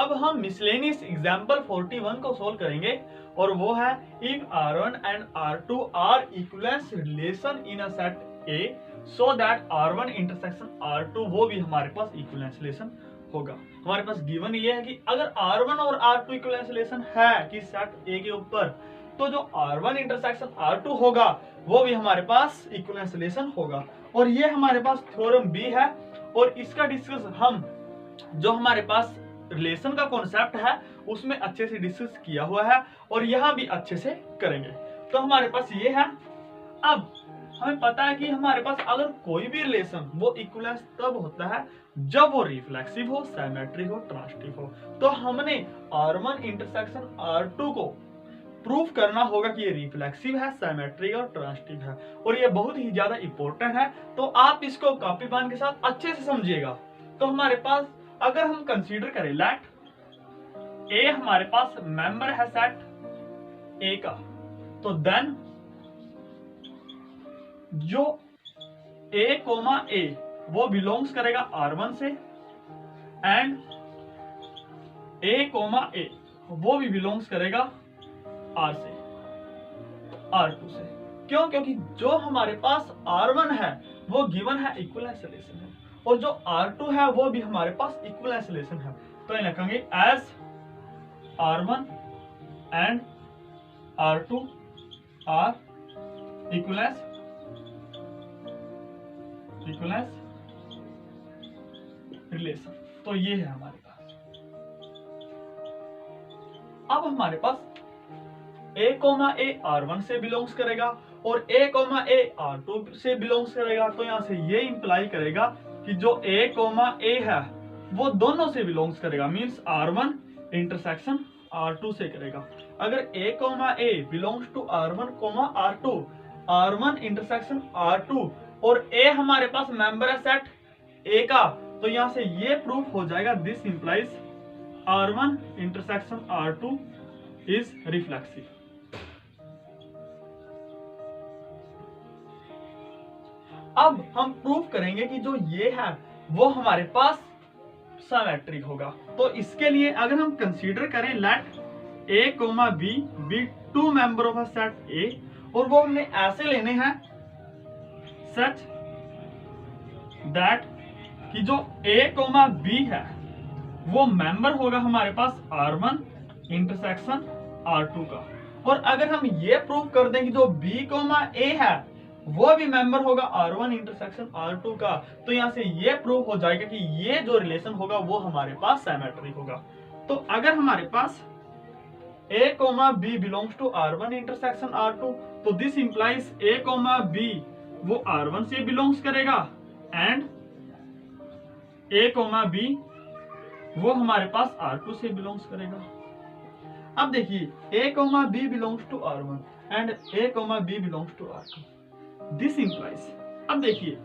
अब हम miscellaneous example 41 को सोल्व करेंगे और वो है if R1 and R2 are equivalence relation in a set A so that R1 intersection R2 वो भी हमारे पास इक्विवेलेंस रिलेशन होगा। हमारे पास गिवन ये है कि अगर R1 और R2 इक्विवेलेंस रिलेशन है कि सेट A के ऊपर, तो जो R1 इंटरसेक्शन R2 होगा वो भी हमारे पास इक्विवेलेंस रिलेशन होगा। और ये हमारे पास थ्योरम B है और इसका डिस्कस हम जो हमारे पास रिलेशन का कॉन्सेप्ट है उसमें अच्छे से डिस्कस किया हुआ है और यहाँ भी अच्छे से करेंगे। तो हमारे पास ये है। अब हमें पता है कि हमारे पास अगर कोई भी रिलेशन वो इक्विवेलेंस तब होता है जब वो रिफ्लेक्सिव हो, सिमेट्रिक हो, ट्रांजिटिव हो। तो हमने R1 इंटरसेक्शन R2 को प्रूफ करना होगा कि ये रिफ्लेक्सिव है, सिमेट्रिक और ट्रांजिटिव है और ये बहुत ही ज्यादा इंपॉर्टेंट है। तो आप इसको कॉपी पेन के साथ अच्छे से समझिएगा। तो हमारे पास अगर हम कंसीडर करें लेट ए हमारे पास मेंबर है सेट ए का, तो देन जो ए कोमा ए वो बिलोंग्स करेगा R1 से एंड ए कोमा ए वो भी बिलोंग्स करेगा R से, R2 से। क्यों? क्योंकि जो हमारे पास R1 है वो गिवन है इक्विवेलेंस रिलेशन है और जो R2 है वो भी हमारे पास इक्विवेलेंस रिलेशन है। तो ये लिखेंगे as R1 and R2 are equivalence relation. तो ये है हमारे पास। अब हमारे पास A कोमा A R1 से बिलोंग्स करेगा और A कोमा A R2 से बिलोंग्स करेगा। तो यहां से ये इंप्लाई करेगा कि जो A कोमा A है वो दोनों से बिलोंग्स करेगा, मींस R1 इंटरसेक्शन R2 से करेगा। अगर A comma A belongs to R1 comma R2, R1 intersection R2 और A हमारे पास मेंबर है सेट A का, तो यहां से ये प्रूफ हो जाएगा this implies R1 intersection R2 is reflexive. अब हम प्रूफ करेंगे कि जो ये है वो हमारे पास सिमेट्रिक होगा। तो इसके लिए अगर हम कंसीडर करें let A comma B be two member of a set A और वो हमने ऐसे लेने हैं सच दैट कि जो A कोमा B है वो मेंबर होगा हमारे पास R1 इंटरसेक्शन R2 का। और अगर हम ये प्रूव कर दें कि जो B कोमा A है वो भी मेंबर होगा R1 इंटरसेक्शन R2 का, तो यहां से ये प्रूव हो जाएगा कि ये जो रिलेशन होगा वो हमारे पास सिमेट्रिक होगा। तो अगर हमारे पास A comma B belongs to R1 intersection R2, तो this implies A comma B वो R1 से बिलोंग्स करेगा एंड A कोमा B वो हमारे पास R2 से बिलोंग्स करेगा। अब देखिए A comma B belongs to R1 and A comma B belongs to R2, this implies. अब देखिए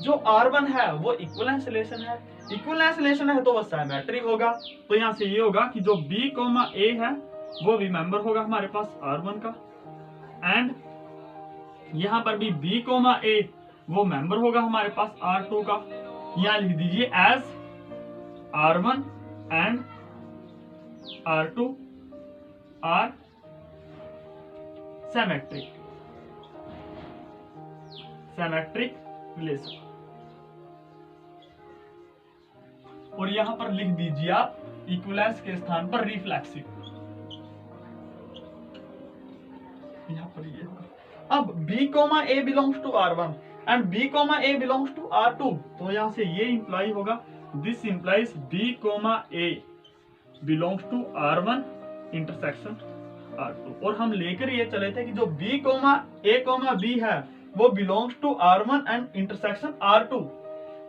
जो R1 है वो इक्विवेलेंस रिलेशन है, इक्विवेलेंस रिलेशन है तो वो सिमेट्रिक होगा। तो यहां से ये होगा कि जो B कोमा A है वो भी मेंबर होगा हमारे पास R1 का एंड यहां पर भी B कोमा A वो मेंबर होगा हमारे पास R2 का। यहां लिख दीजिए as R1 and R2 are symmetric relation. और यहां पर लिख दीजिए आप इक्विवेलेंस के स्थान पर रिफ्लेक्सिव, यहां पर ये होगा। अब B comma A belongs to R1 and B comma A belongs to R2, तो यहां से ये इंप्लाई होगा this implies B comma A belongs to R1 intersection R2। और हम लेकर ये चले थे कि जो B comma A comma B है वो belongs to R1 and intersection R2,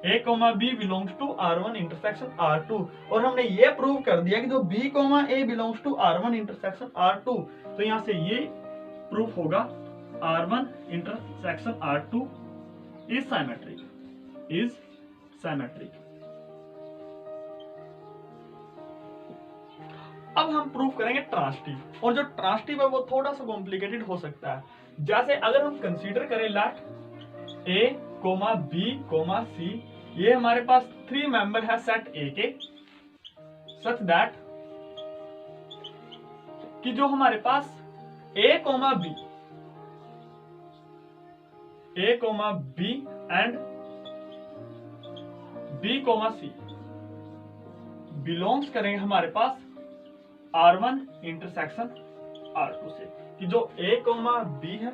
A comma B belongs to R1 intersection R2। और हमने ये प्रूव कर दिया कि जो B comma A belongs to R1 intersection R2, तो यहां से ये प्रूफ होगा R1 intersection R2 is symmetric. अब हम प्रूफ करेंगे ट्रांजिटिव, और जो ट्रांजिटिव है वो थोड़ा सा कॉम्प्लिकेटेड हो सकता है। जैसे अगर हम कंसीडर करें let A comma B comma C, ये हमारे पास 3 मेंबर है सेट A के, सच दैट कि जो हमारे पास A comma B and B comma C belongs करेंगे हमारे पास R1 इंटरसेक्शन R2 से, कि जो A कोमा B है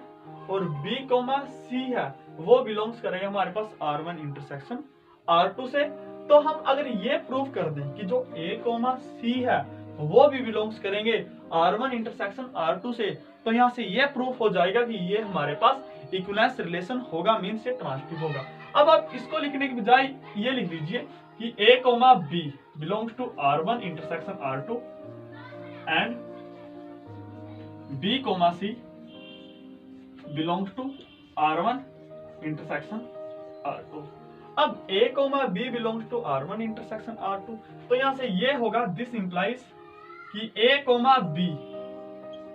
और B कोमा C है वो बिलोंग्स करेंगे हमारे पास R1 इंटरसेक्शन R2 से। तो हम अगर ये प्रूव कर दें कि जो A कोमा C है वो भी बिलोंग्स करेंगे R1 इंटरसेक्शन R2 से, तो यहाँ से ये प्रूफ हो जाएगा कि ये हमारे पास इक्विवेलेंस रिलेशन होगा, मींस ये ट्रांजिटिव होगा। अब आप इसको लिखने के बजाय ये लिख लीजिए कि A comma B belongs to R1 intersection R2 and B comma C belongs to R1 intersection R2। अब A comma B belongs to R1 intersection R2, तो यहां से ये होगा दिस इंप्लाइज कि A comma B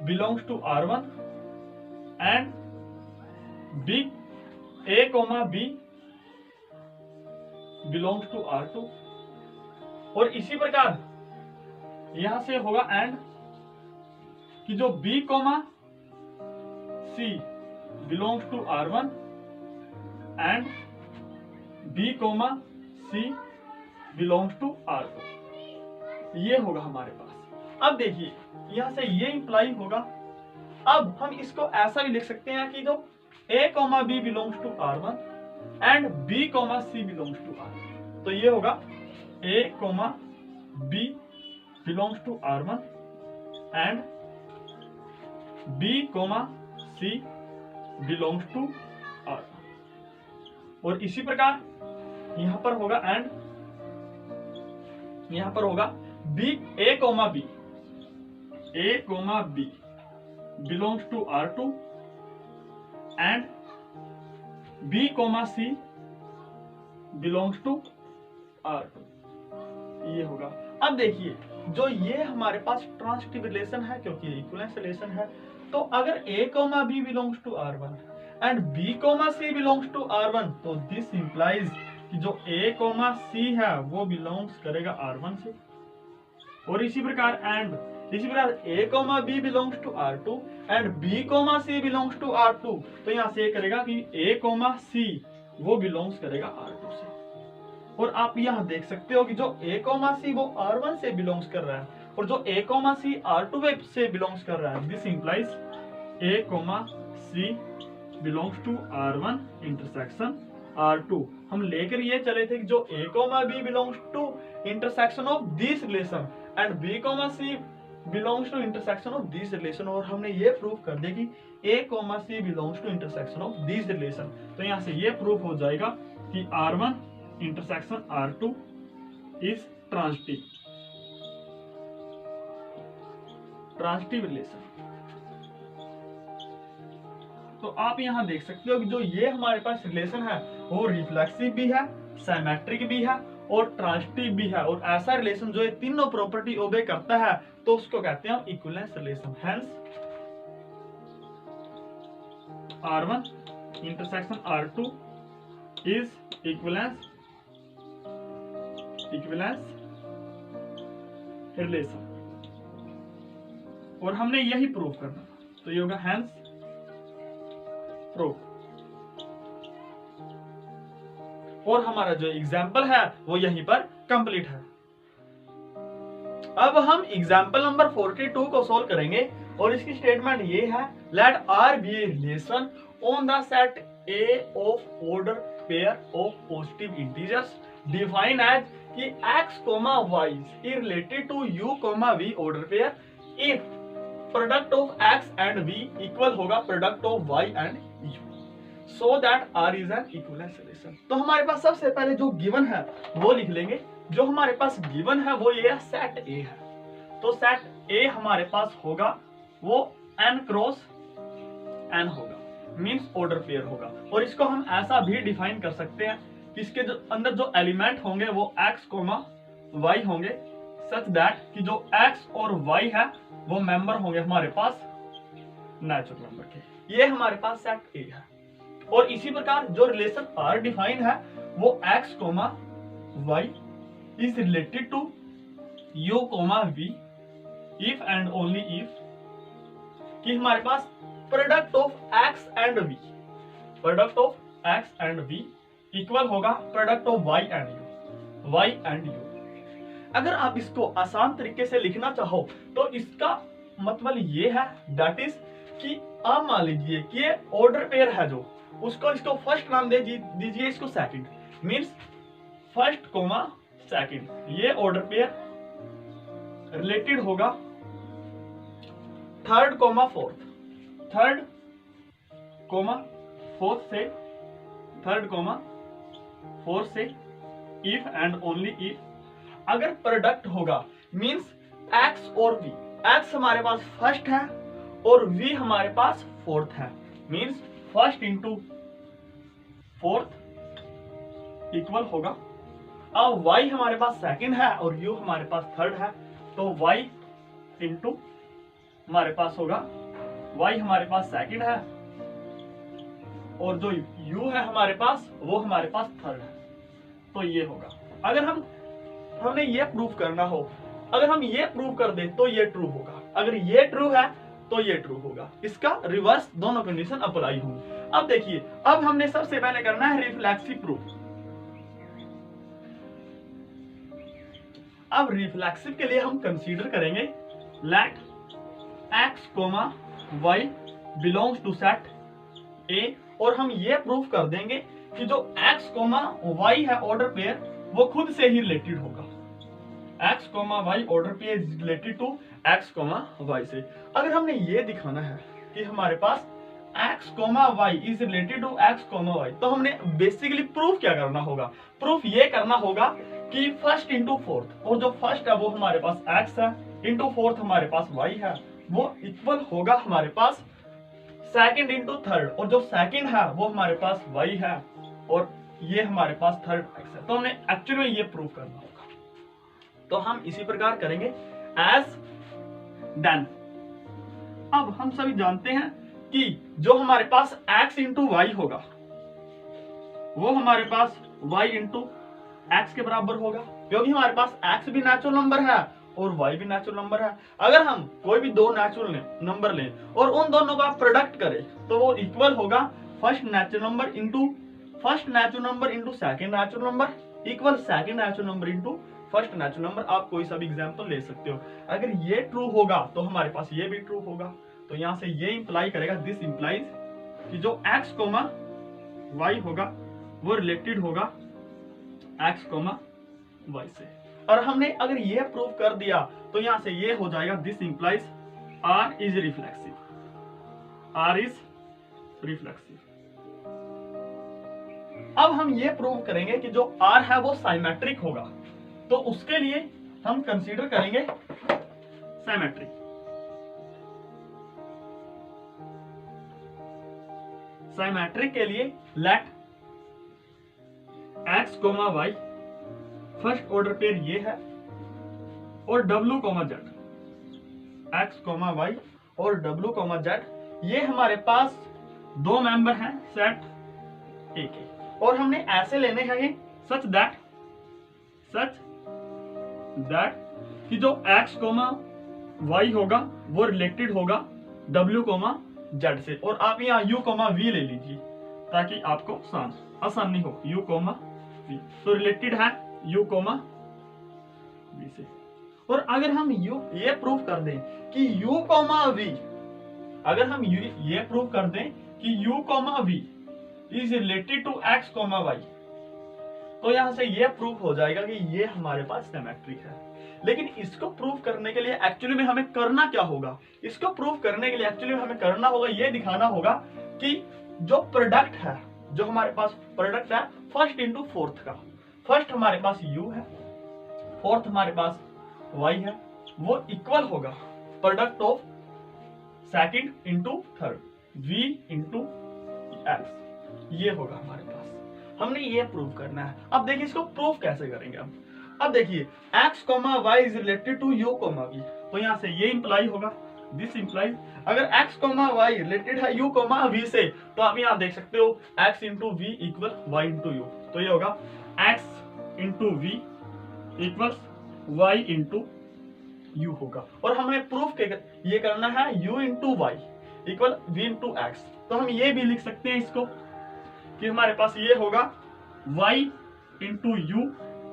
belongs to R1 and A comma B belongs to R2। और इसी प्रकार यहां से होगा एंड कि जो B comma C belongs to R1 and B comma C belongs to R2, ये होगा हमारे पास। अब देखिए यहां से ये इंप्लाई होगा। अब हम इसको ऐसा भी लिख सकते हैं कि जो A comma B belongs to R1 and B comma C belongs to R2, तो ये होगा A comma B belongs to R1 and B comma C belongs to R1। और इसी प्रकार यहां पर होगा एंड यहां पर होगा A comma B belongs to R2 and B comma C belongs to R2, ये होगा। अब देखिए जो ये हमारे पास ट्रांजिटिव रिलेशन है क्योंकि इक्विवेलेंस रिलेशन है, तो अगर A comma B belongs to R1 and B comma C belongs to R1, तो दिस इंप्लाइज कि जो A कोमा C है वो बिलोंग्स करेगा R1 से। और इसी प्रकार A comma B belongs to R2 and B comma C belongs to R2, तो यहाँ से ये करेगा कि A कोमा C वो बिलोंग्स करेगा R2 से। और आप यहाँ देख सकते हो कि जो A कोमा C वो R1 से बिलोंग्स कर रहा है और जो A कोमा C R2 से बिलोंग्स कर रहा है, this implies A comma C belongs to R1 intersection R2। हम लेकर ये चले थे कि जो A comma B belongs to intersection of this relation and B comma C belongs to intersection of this relation, और हमने ये प्रूफ कर दिया कि A comma C belongs to intersection of this relation. तो यहाँ से ये प्रूफ हो जाएगा कि R1 intersection R2 is transitive relation. तो आप यहां देख सकते हो कि जो ये हमारे पास रिलेशन है वो रिफ्लेक्सिव भी है, सिमेट्रिक भी है और ट्रांजिटिव भी है। और ऐसा रिलेशन जो ये तीनों प्रॉपर्टी ओबे करता है तो उसको कहते हैं हम equivalence relation. Hence R1 intersection R2 is equivalence relation. और हमने यही प्रूव करना, तो ये होगा हेंस प्रूफ। और हमारा जो एग्जाम्पल है वो यहीं पर कंप्लीट है। अब हम एग्जाम्पल नंबर 42 को सोल्व करेंगे और इसकी स्टेटमेंट ये है, let R be a relation on the set A of order pair of positive integers define as कि x, y is related to u, v order pair if product of x and v equal होगा product of y and u, so that R is an equivalence relation। तो हमारे पास सबसे पहले जो given है वो लिख लेंगे। जो हमारे पास गिवन है वो ये सेट A है, तो सेट A हमारे पास होगा वो n क्रॉस n होगा, मींस ऑर्डर पेयर होगा। और इसको हम ऐसा भी डिफाइन कर सकते हैं कि इसके जो अंदर जो एलिमेंट होंगे वो x, y होंगे, सच दैट कि जो x और y है वो मेंबर होंगे हमारे पास नेचुरल नंबर के। ये हमारे पास सेट A है। और इसी प्रकार जो रिलेशन R डिफाइन है वो x, y is related to u, v if and only if कि हमारे पास product of x and v, product of x and v equal होगा product of y and u, y and u. अगर आप इसको आसान तरीके से लिखना चाहो तो इसका मतलब ये है दैट इज कि आप मान लीजिए कि ये ऑर्डर पेयर है जो उसको इसको फर्स्ट नाम दे दीजिए इसको second, means first comma second, ये ऑर्डर पेयर रिलेटेड होगा third comma fourth, third comma fourth से, थर्ड कोमा फोर्थ से इफ एंड ओनली इफ अगर प्रोडक्ट होगा मींस एक्स और वी, एक्स हमारे पास फर्स्ट है और वी हमारे पास फोर्थ है, means first into fourth equal होगा, अब y हमारे पास सेकंड है और u हमारे पास थर्ड है, तो y इंटू हमारे पास होगा y हमारे पास सेकंड है और जो u है हमारे पास वो हमारे पास थर्ड है, तो ये होगा। अगर हमने ये प्रूफ करना हो, अगर हम ये प्रूव कर दे तो ये ट्रू होगा, अगर ये ट्रू है तो ये ट्रू होगा, इसका रिवर्स दोनों कंडीशन अप्लाई होंगी। अब देखिए, अब हमने सबसे पहले करना है रिफ्लेक्सिव प्रूफ। अब रिफ्लेक्सिव के लिए हम कंसीडर करेंगे let x, y belongs to set A और हम ये प्रूफ कर देंगे कि जो x, y है ऑर्डर पेयर वो खुद से ही रिलेटेड होगा, x, y order pair is related to x, y से। अगर हमने ये दिखाना है कि हमारे पास x, y is related to x, y, तो हमने बेसिकली प्रूफ क्या करना होगा, प्रूफ ये करना होगा कि फर्स्ट इंटू फोर्थ, और जो फर्स्ट है वो हमारे पास x है, इंटू फोर्थ हमारे पास y है, वो इक्वल होगा हमारे पास सेकंड इंटू थर्ड, और जो सेकंड है वो हमारे पास y है और ये हमारे पास थर्ड x है। तो हमने एक्चुअली में ये प्रूफ करना होगा, तो हम इसी प्रकार करेंगे एज डन। अब हम सभी जानते हैं कि जो हमारे पास x इंटू वाई होगा वो हमारे पास y इंटू एक्स के बराबर होगा, क्योंकि हमारे पास x भी नेचुरल नंबर है और y भी नेचुरल नंबर है। अगर हम कोई भी दो नेचुरल नंबर लें और उन दोनों का प्रोडक्ट करें तो वो इक्वल होगा first natural number into first natural number into second natural number equal second natural number into first natural number. आप कोई सा भी एग्जांपल ले सकते हो। अगर ये ट्रू होगा तो हमारे पास ये भी ट्रू होगा, तो यहां से ये इंप्लाई करेगा, दिस इंप्लाइज कि जो x, y होगा वो रिलेटेड होगा x, y से। और हमने अगर ये प्रूव कर दिया तो यहां से ये हो जाएगा, this implies r is reflexive, r is reflexive. अब हम ये प्रूव करेंगे कि जो r है वो साइमेट्रिक होगा, तो उसके लिए हम कंसीडर करेंगे साइमेट्री। साइमेट्रिक के लिए let x, y first order pair ये है और w, z, x, y और w, z ये हमारे पास दो मेंबर हैं सेट A के, और हमने ऐसे लेने हैं सच दैट कि जो x, y होगा वो रिलेटेड होगा w, z से, और आप यहाँ u, v ले लीजिए ताकि आपको आसानी हो, u, v तो रिलेटेड है u, v से। और अगर हम ये प्रूव कर दें कि u, v, अगर हम ये प्रूव कर दें कि u, v is related to x, y, तो यहां से ये प्रूफ हो जाएगा कि ये हमारे पास सिमेट्रिक है। लेकिन इसको प्रूफ करने के लिए एक्चुअली में हमें करना क्या होगा, इसको प्रूफ करने के लिए एक्चुअली में हमें करना होगा, ये दिखाना होगा कि जो प्रोडक्ट है, जो हमारे पास प्रोडक्ट है फर्स्ट इंटू फोर्थ का, फर्स्ट हमारे पास u है, फोर्थ हमारे पास y है, वो इक्वल होगा product of second into third, v into x, ये होगा हमारे पास। हमने ये प्रूव करना है। अब देखिए इसको प्रूफ कैसे करेंगे। अब देखिए x, y is related to u, v, तो यहां से ये इंप्लाई होगा, दिस इंप्लाइज अगर x, y रिलेटेड है u, v से, तो आप यहां देख सकते हो x into v equal y into u, तो ये होगा x into v equal y into u होगा। और हमने प्रूफ ये करना है u into y, equal v into x. तो हम ये भी लिख सकते हैं इसको कि हमारे पास ये होगा y into you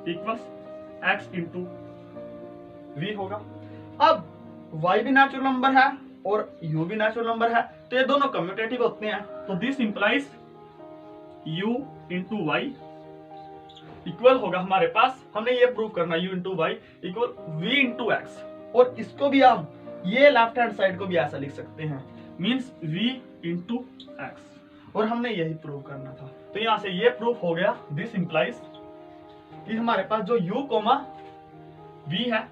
equals x into v होगा। अब y भी नेचुरल नंबर है और u भी नेचुरल नंबर है, तो ये दोनों कम्यूटेटिव होते हैं। तो this implies u into y equal होगा हमारे पास, हमने ये प्रूव करना u into y equal v into x. और इसको भी आप ये लेफ्ट हैंड साइड को भी ऐसा लिख सकते हैं, मीन्स v इंटू एक्स। और हमने यही प्रूव करना था, तो यहां से ये प्रूफ हो गया। दिस इंप्लाइज कि हमारे पास जो u कोमा v है,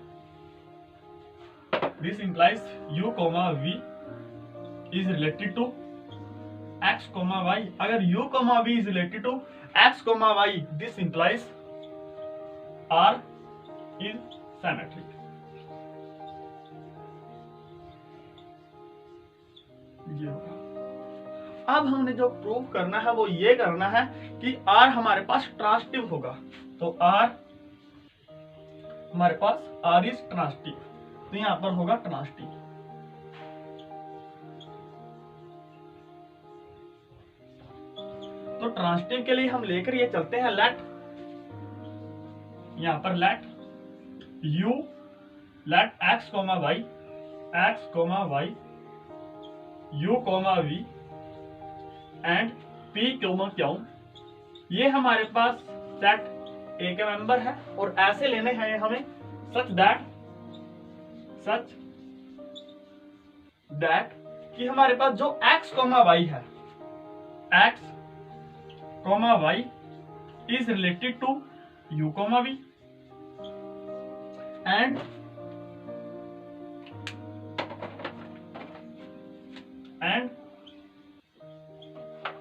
this implies u comma v is related to x comma y। अगर u comma v is related to x comma y, this implies r is symmetric. ये होगा। अब हमने जो प्रूव करना है वो ये करना है कि r हमारे पास ट्रांजिटिव होगा। तो r हमारे पास r इज ट्रांजिटिव, तो यहां पर होगा ट्रांजिटिव। तो ट्रांजिटिव के लिए हम लेकर ये चलते हैं लेट, यहां पर let u let x comma y u comma v and p comma q, ये हमारे पास सेट A के मेंबर है और ऐसे लेने हैं हमें सच दैट कि हमारे पास जो x कोमा y है, x comma y is related to u comma v and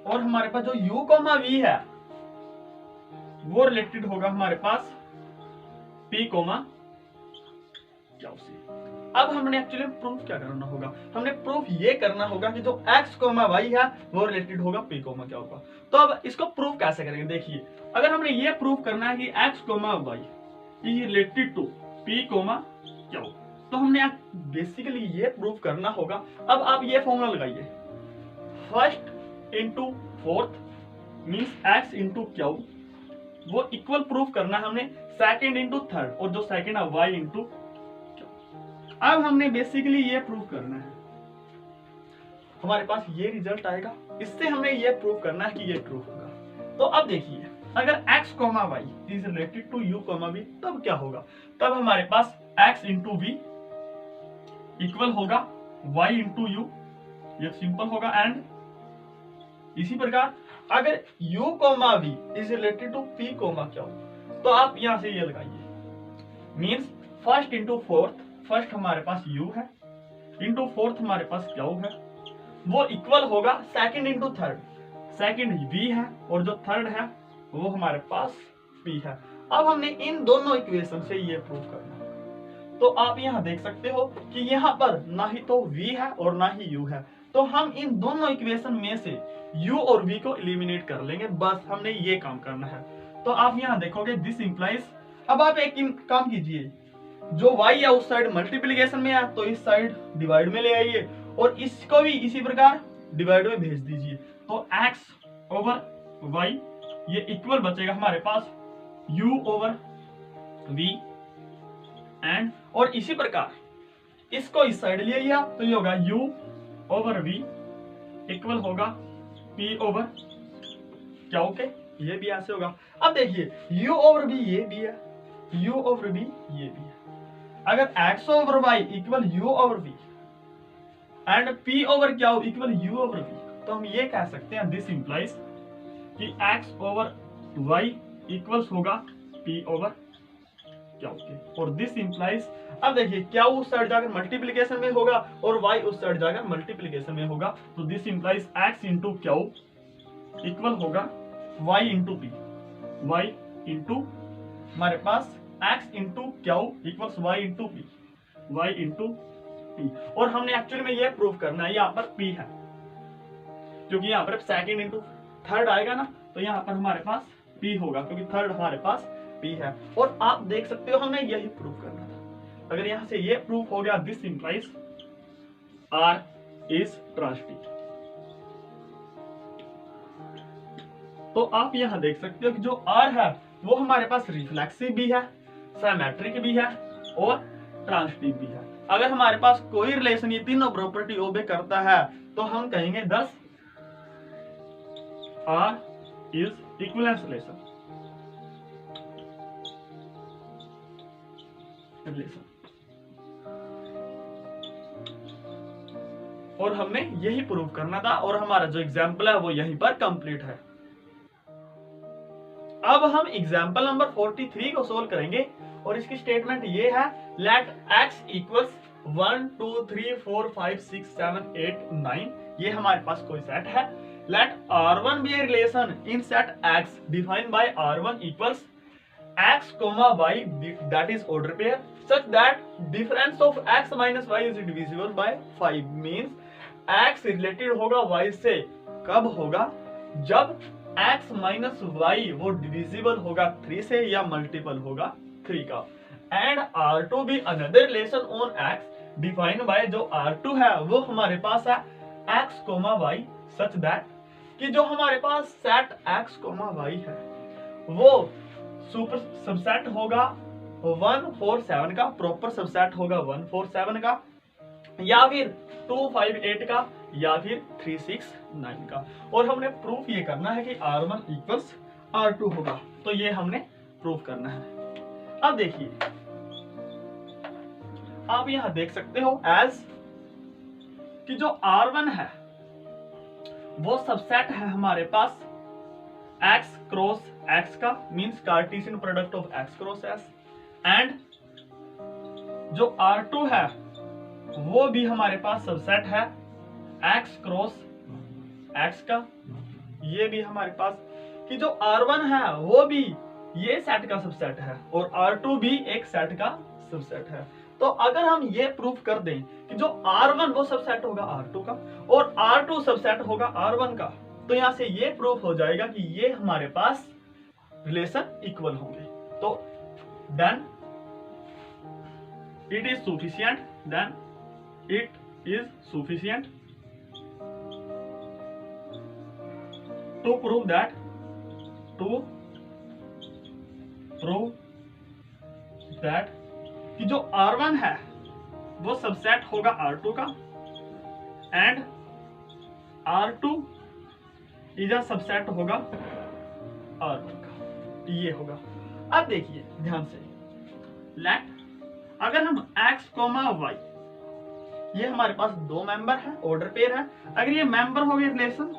और हमारे पास जो u कोमा v है वो रिलेटेड होगा हमारे पास p कोमा q से। अब हमने एक्चुअली प्रूफ क्या करना होगा, हमने प्रूफ ये करना होगा कि जो x कोमा y है वो रिलेटेड होगा p कोमा q का। तो अब इसको प्रूफ कैसे करेंगे, देखिए अगर हमने ये प्रूफ करना है कि x comma y is related to p comma q, तो हमने बेसिकली ये प्रूफ करना होगा। अब आप ये फॉर्मूला लगाइए, first into fourth means x into Q, वो इक्वल प्रूफ करना है हमने सेकंड इंटू थर्ड, और जो सेकंड है y इंटू क्यू। अब हमने बेसिकली ये प्रूफ करना है, हमारे पास ये रिजल्ट आएगा, इससे हमें ये प्रूफ करना है कि ये ट्रू होगा। तो अब देखिए अगर x comma y is related to u comma v, तब क्या होगा, तब हमारे पास x इंटू v इक्वल होगा y इंटू u, ये सिंपल होगा। एंड इसी प्रकार अगर u comma v is related to p comma q, तो आप यहां से ये लगाइए, means first into fourth, first हमारे पास u है इंटू फोर्थ हमारे पास q है, वो इक्वल होगा second into third, second v है और जो थर्ड है वो हमारे पास p है। अब हमने इन दोनों इक्वेशन से ये प्रूव करना है। तो आप यहाँ देख सकते हो कि यहाँ पर ना ही तो v है और ना ही u है, तो हम इन दोनों इक्वेशन में से u और v को एलिमिनेट कर लेंगे, बस हमने ये काम करना है। तो आप यहाँ देखोगे दिस इंप्लाइज, अब आप एक काम कीजिए, जो y है उस साइड मल्टीप्लिकेशन में है तो इस साइड डिवाइड में ले आइए, और इसको भी इसी प्रकार डिवाइड में भेज दीजिए। तो x ओवर y ये इक्वल बचेगा हमारे पास u ओवर v एंड, और इसी प्रकार इसको इस साइड ले आइए तो ये होगा u ओवर v इक्वल होगा p ओवर क्या, ओके ये भी ऐसे होगा। अब देखिए u ओवर v ये भी है, u ओवर v ये भी है। अगर x over y equal u over v and p over क्या इक्वल u ओवर v, तो हम ये कह सकते हैं दिस इंप्लाइज कि x ओवर y इक्वल्स होगा p ओवर क्या, ओके। और दिस इंप्लाइज, अब देखिए क्या उस साइड जाकर मल्टीप्लिकेशन में होगा और y उस साइड जाकर मल्टीप्लिकेशन में होगा, तो this implies x into Q equal होगा y into p, y into हमारे पास x into Q equals y into p, y into p। और हमने एक्चुअली में ये प्रूव करना है, यहाँ पर p है क्योंकि यहाँ पर सेकंड इंटू थर्ड आएगा ना, तो यहाँ पर हमारे पास p होगा क्योंकि थर्ड हमारे पास p है। और आप देख सकते हो हमें यही प्रूव करना था। अगर यहाँ से ये प्रूफ हो गया, this implies r is transitive. तो आप यहां देख सकते हो कि जो R है वो हमारे पास रिफ्लेक्सिव भी है, सिमेट्रिक भी है और ट्रांसिटिव भी है। अगर हमारे पास कोई रिलेशन ये तीनों प्रॉपर्टी ओबे करता है तो हम कहेंगे दस R इज इक्विवेलेंस रिलेशन। और हमने यही प्रूव करना था और हमारा जो एग्जाम्पल है वो यहीं पर कंप्लीट है। अब हम एग्जाम्पल नंबर 43 को सोल्व करेंगे और इसकी स्टेटमेंट ये है, लेट x इक्वल्स 1 2 3 4 5 6 7 8 9। ये हमारे पास कोई सेट है। Let R1 be a relation in set x defined by R1 equals x, y that is order pair such that difference of x minus y is divisible by 5 means x related होगा y से कब होगा, जब x minus y वो divisible होगा 3 से या multiple होगा 3 का। एंड R2 भी another relation on x defined bye जो R2 है वो हमारे पास है x, y सच दैट कि जो हमारे पास सेट x, y है वो सुपर सबसेट होगा 1 4 7 का, प्रॉपर सबसेट होगा 1 4 7 का, या फिर 2 5 8 का, या फिर 3 6 9 का। और हमने प्रूफ ये करना है कि R1 इक्वल्स R2 होगा, तो ये हमने प्रूफ करना है। अब देखिए आप यहां देख सकते हो एज कि जो R1 है वो सबसेट है हमारे पास x क्रॉस x का, means Cartesian product of x cross s। And जो R2 है वो भी हमारे पास सबसेट है x क्रॉस x का। ये भी हमारे पास कि जो R1 है वो भी ये सेट का सबसेट है और R2 भी एक सेट का सबसेट है। तो अगर हम ये प्रूफ कर दें कि जो R1 वो सबसेट होगा R2 का और R2 सबसेट होगा R1 का, तो यहां से ये प्रूफ हो जाएगा कि ये हमारे पास रिलेशन इक्वल होंगे। तो then it is sufficient, then it is sufficient to prove that, कि जो R1 है वो सबसेट होगा R2 का and R2 is a subset होगा R1 का। ये होगा। अब देखिए ध्यान से, लेट अगर हम x, y ये हमारे पास दो मेंबर है, ऑर्डर पेयर है। अगर ये मेंबर हो गए रिलेशन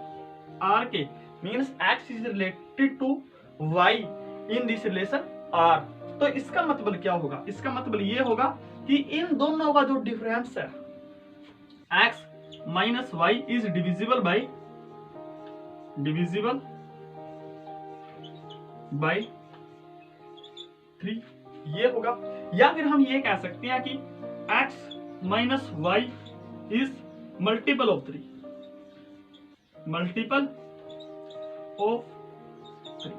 R के, means x is related to y in this relation R, तो इसका मतलब क्या होगा? इसका मतलब ये होगा कि इन दोनों का जो डिफरेंस है x minus y is divisible by 3, ये होगा। या फिर हम ये कह सकते हैं कि x minus y is multiple of 3, multiple of 3।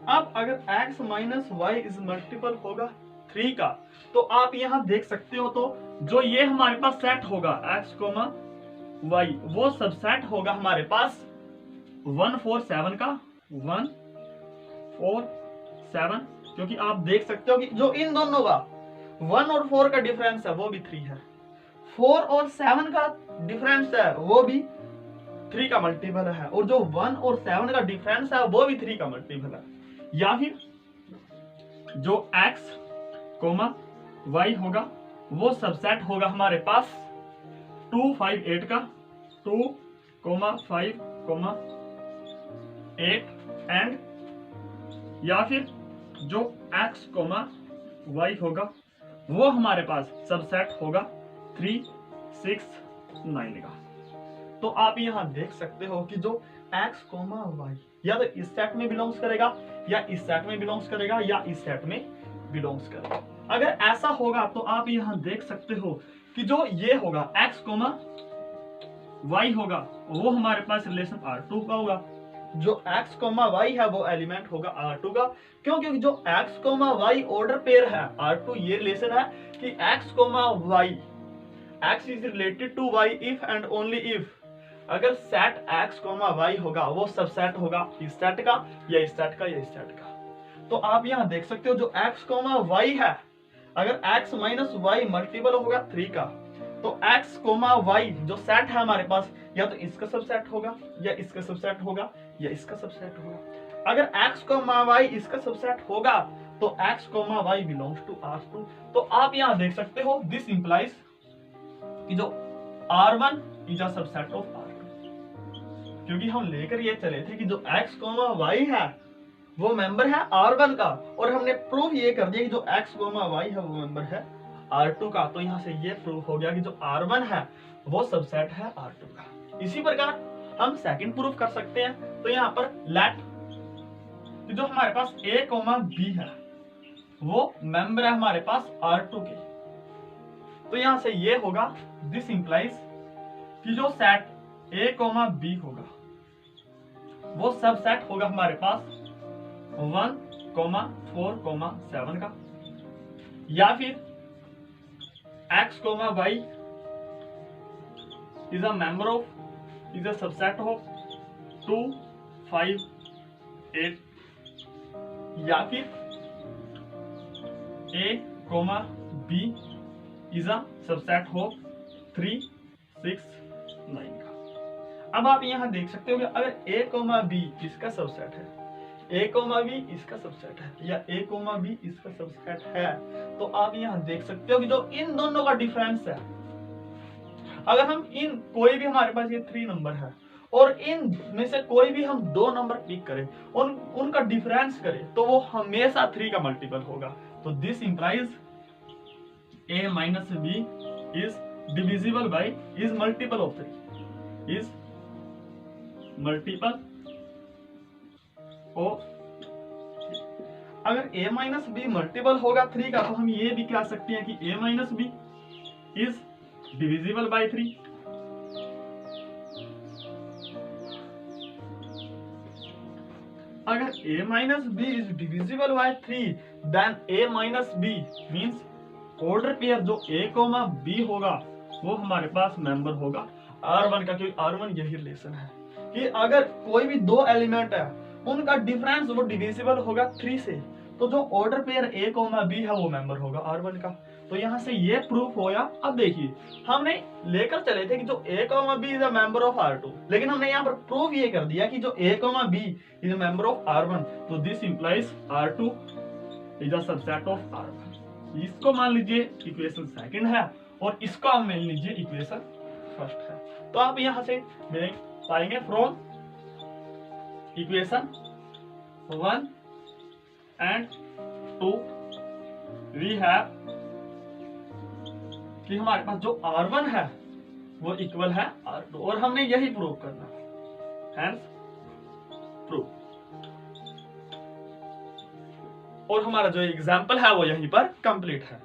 अब अगर x minus y is multiple होगा 3 का, तो आप यहां देख सकते हो, तो जो ये हमारे पास सेट होगा x, y वो सबसेट होगा हमारे पास 1 4 7 का, 1 4 7, क्योंकि आप देख सकते हो कि जो इन दोनों का 1 और 4 का डिफरेंस है वो भी 3 है, 4 और 7 का डिफरेंस है वो भी 3 का मल्टीपल है, और जो 1 और 7 का डिफरेंस है वो भी 3 का मल्टीपल है। या फिर जो x, y होगा वो सबसेट होगा हमारे पास 2 5 8 का, 2, 5, 8 एंड, या फिर जो x, y होगा वो हमारे पास सबसेट होगा 3 6 9 का। तो आप यहां देख सकते हो कि जो x, y या तो इस सेट में बिलोंग्स करेगा, या इस सेट में बिलोंग्स करेगा, या इस सेट में बिलोंग्स करेगा। अगर ऐसा होगा तो आप यहां देख सकते हो कि जो ये होगा x, y होगा वो हमारे पास रिलेशन R2 का होगा। जो x, y है वो एलिमेंट होगा R2 का। क्यों? क्योंकि जो x, y ऑर्डर पेयर है R2, ये रिलेशन है कि x, y x is related to y if and only if अगर सेट x कोमा y होगा वो सबसेट होगा इस सेट का या इस सेट का या इस सेट का। तो आप यहां देख सकते हो जो x कोमा y है, अगर x माइनस वाई मल्टीपल होगा 3 का, तो x कोमा y जो सेट है हमारे पास या तो इसका सबसेट होगा या इसका सबसेट होगा या इसका सबसेट होगा। अगर x कोमा y इसका सबसेट होगा तो x comma y belongs to R2। तो आप यहां देख सकते हो दिस इंप्लाइज कि जो R1 is a subset of R2, क्योंकि हम लेकर ये चले थे कि जो x कोमा y है वो मेंबर है R1 का, और हमने प्रूफ ये कर दिया कि जो x कोमा y है वो मेंबर है R2 का। तो यहाँ से ये प्रूफ हो गया कि जो R1 है वो सबसेट है R2 का। इसी प्रकार हम सेकंड प्रूफ कर सकते हैं। तो यहाँ पर लेट कि जो हमारे पास a कोमा b है वो मेंबर है हमारे पास R2 के। तो यहाँ से ये होगा दिस इंप्लाइज कि जो सेट a कोमा b होगा वो सबसेट होगा हमारे पास 1,4,7 का, या फिर x comma y is a member of is a subset of 2, 5, 8, या फिर a comma b is a subset of 3, 6, 9 का। अब आप यहां देख सकते हो कि अगर a कोमा b इसका सबसेट है, a कोमा b इसका सबसेट है या a कोमा b इसका सबसेट है, तो आप यहां देख सकते हो कि जो इन दोनों का डिफरेंस है, अगर हम इन कोई भी हमारे पास ये 3 नंबर है और इन में से कोई भी हम 2 नंबर पिक करें उनका डिफरेंस करें तो वो हमेशा 3 का मल्टीपल होगा। तो this implies a minus b is divisible bye is multiple of 3 is multiple of. अगर a माइनस बी मल्टीपल होगा 3 का तो हम ये भी कह सकते हैं कि a minus b is divisible by 3। अगर a minus b is divisible by 3 then a minus b means order pair जो a कोमा b होगा वो हमारे पास मेंबर होगा R1 का, क्योंकि R1 यही रिलेशन है कि अगर कोई भी 2 एलिमेंट है उनका डिफरेंस वो डिविजिबल होगा 3 से, तो जो order pair a comma b है वो मेंबर होगा R1 का। तो यहाँ से ये प्रूफ होया। अब देखिए हमने लेकर चले थे कि जो a comma b is a member of R2, लेकिन हमने यहाँ पर प्रूफ ये कर दिया कि जो a comma b is a member of R1। तो this implies R2 is a subset of R1। इसको मान लीजिए इक्वेशन सेकंड है और इसको हम मान लीजिए इक्वेशन फर्स्ट है। तो आप यहाँ से देख पाएंगे from equation 1 and 2 we have कि हमारे पास जो R1 है वो इक्वल है R2, और हमने यही प्रूव करना है, हेंस प्रूव। और हमारा जो एग्जाम्पल है वो यहीं पर कंप्लीट है।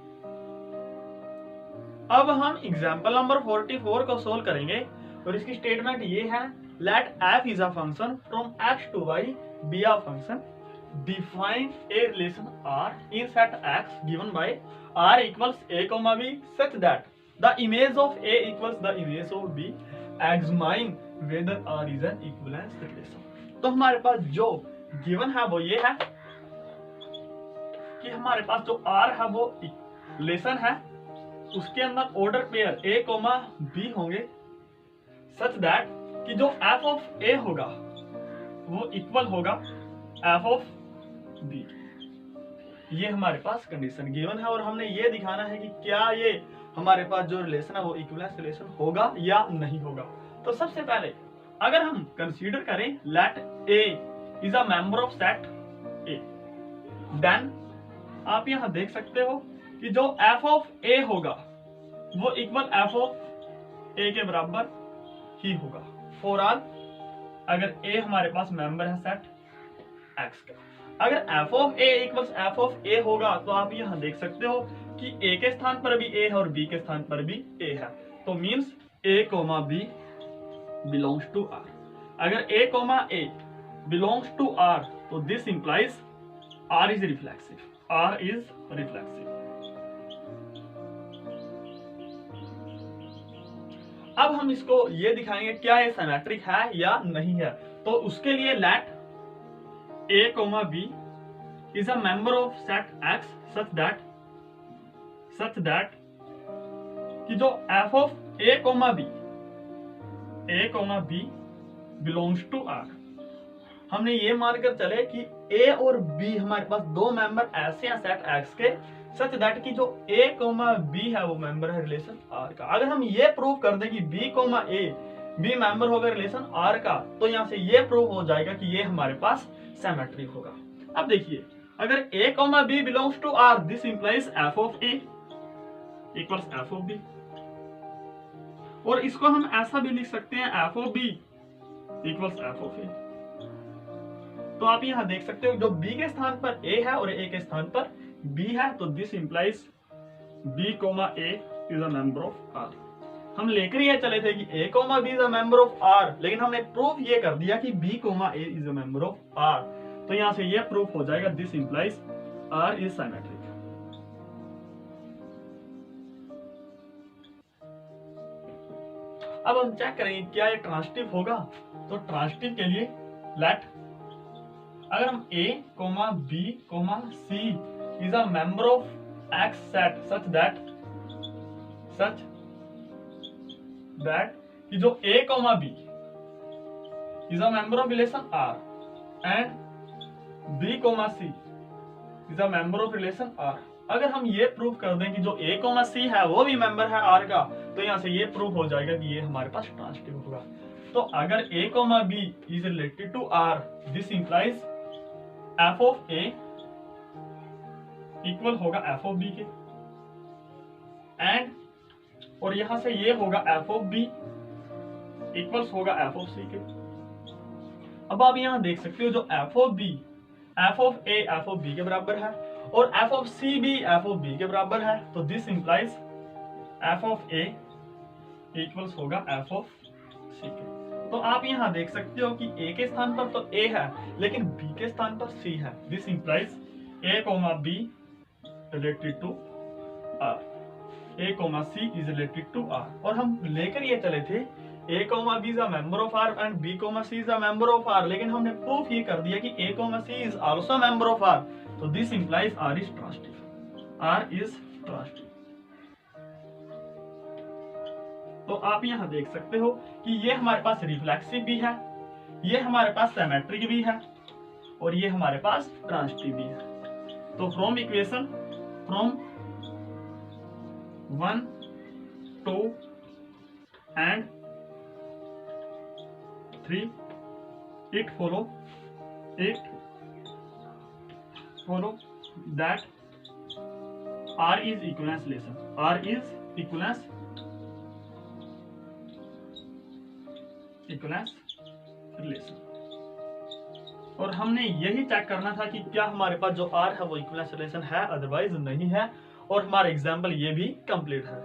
अब हम एग्जाम्पल नंबर 44 को सोल्व करेंगे और इसकी स्टेटमेंट ये है, let f is a function from x to y be a function define a relation R in set X given by R equals a comma b such that the image of A equals the image of B, examine whether R is an equivalence relation। तो हमारे पास जो given है वो ये है कि हमारे पास जो R है वो रिलेशन है, उसके अंदर order pair a comma b होंगे सच दैट कि जो f ऑफ a होगा वो इक्वल होगा f ऑफ b। ये हमारे पास कंडीशन गिवन है और हमने ये दिखाना है कि क्या ये हमारे पास जो रिलेशन है वो इक्विवेलेंस रिलेशन होगा या नहीं होगा। तो सबसे पहले अगर हम कंसीडर करें let a is a member of set a, then आप यहां देख सकते हो कि जो f ऑफ a होगा वो इक्वल f ऑफ a के बराबर ही होगा फॉर ऑल अगर a हमारे पास मेंबर है सेट x का। अगर f of a equals f of a होगा तो आप यहां देख सकते हो कि a के स्थान पर भी a है और b के स्थान पर भी a है, तो means a comma b belongs to r। अगर a comma a belongs to r तो this implies r is reflexive, r is reflexive. अब हम इसको ये दिखाएंगे क्या ये सिमेट्रिक है या नहीं है। तो उसके लिए let a, b is a member of set x such that कि जो f of a, b belongs to R। हमने ये मानकर चले कि a और b हमारे पास दो मेंबर ऐसे हैं सेट x के सच दैट कि जो a, b है वो मेंबर है रिलेशन R का। अगर हम ये प्रूव कर दें कि b, a b मेंबर होगा रिलेशन R का, तो यहाँ से ये प्रूव हो जाएगा कि ये हमारे पास सिमेट्रिक होगा। अब देखिए, अगर a, b belongs to R, this implies f of a equals f of b। और इसको हम ऐसा भी लिख सकते हैं f of b equals f of a। तो आप यहाँ देख सकते हो जो b के स्थान पर a है और a के स्थान पर b है, तो this implies b, a is a member of R। हम लेकर ये चले थे कि a, b is a member of R, लेकिन हमने प्रूफ ये कर दिया कि b, a is a member of R। तो यहाँ से ये प्रूफ हो जाएगा this implies R is symmetric. अब हम चेक करेंगे क्या ये ट्रांजिटिव होगा। तो ट्रांजिटिव के लिए लेट अगर हम a, b, c is a member of X set such that कि जो a, b is a member of relation R and b, c is a member of relation R। अगर हम ये प्रूव कर दें कि जो a, c है वो भी मेंबर है R का, तो यहाँ से ये प्रूव हो जाएगा कि ये हमारे पास ट्रांजिटिव होगा। तो अगर a, b is related to R, this implies f of a equal होगा f of b के, एंड और यहां से ये होगा f of b इक्वल्स होगा f of c के। अब आप यहां देख सकते हो जो f of b f of a f of b के बराबर है और f of c भी f of b के बराबर है, तो this implies f of a equals होगा f of c के। तो आप यहां देख सकते हो कि a के स्थान पर तो a है लेकिन b के स्थान पर c है। This implies a, b related to R, a, c is related to R। और हम लेकर ये चले थे a, b is a member of R and b, c is a member of R, लेकिन हमने प्रूफ ये कर दिया कि a, c is also member of R। तो this implies R is transitive. R is transitive. तो आप यहां देख सकते हो कि ये हमारे पास रिफ्लेक्सिव भी है, ये हमारे पास सिमेट्रिक भी है और ये हमारे पास ट्रांजिटिव भी है। तो from equation from 1, 2 and 3 it follow that R is equivalence relation, R is equivalence relation. और हमने यही चेक करना था कि क्या हमारे पास जो R है वो इक्विवेलेंस रिलेशन है, अदरवाइज नहीं है, और हमारा एग्जांपल ये भी कंप्लीट है।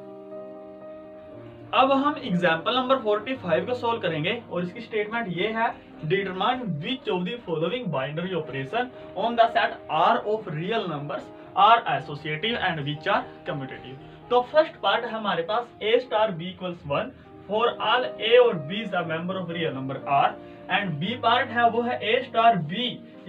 अब हम एग्जांपल नंबर 45 को सॉल्व करेंगे और इसकी स्टेटमेंट ये है, determine which of the following binary operation on the set R of real numbers are associative and which are commutative. तो फर्स्ट पार्ट है हमारे पास a star b equals 1 for all a और b is a member of real number R, and b part है वो है a star b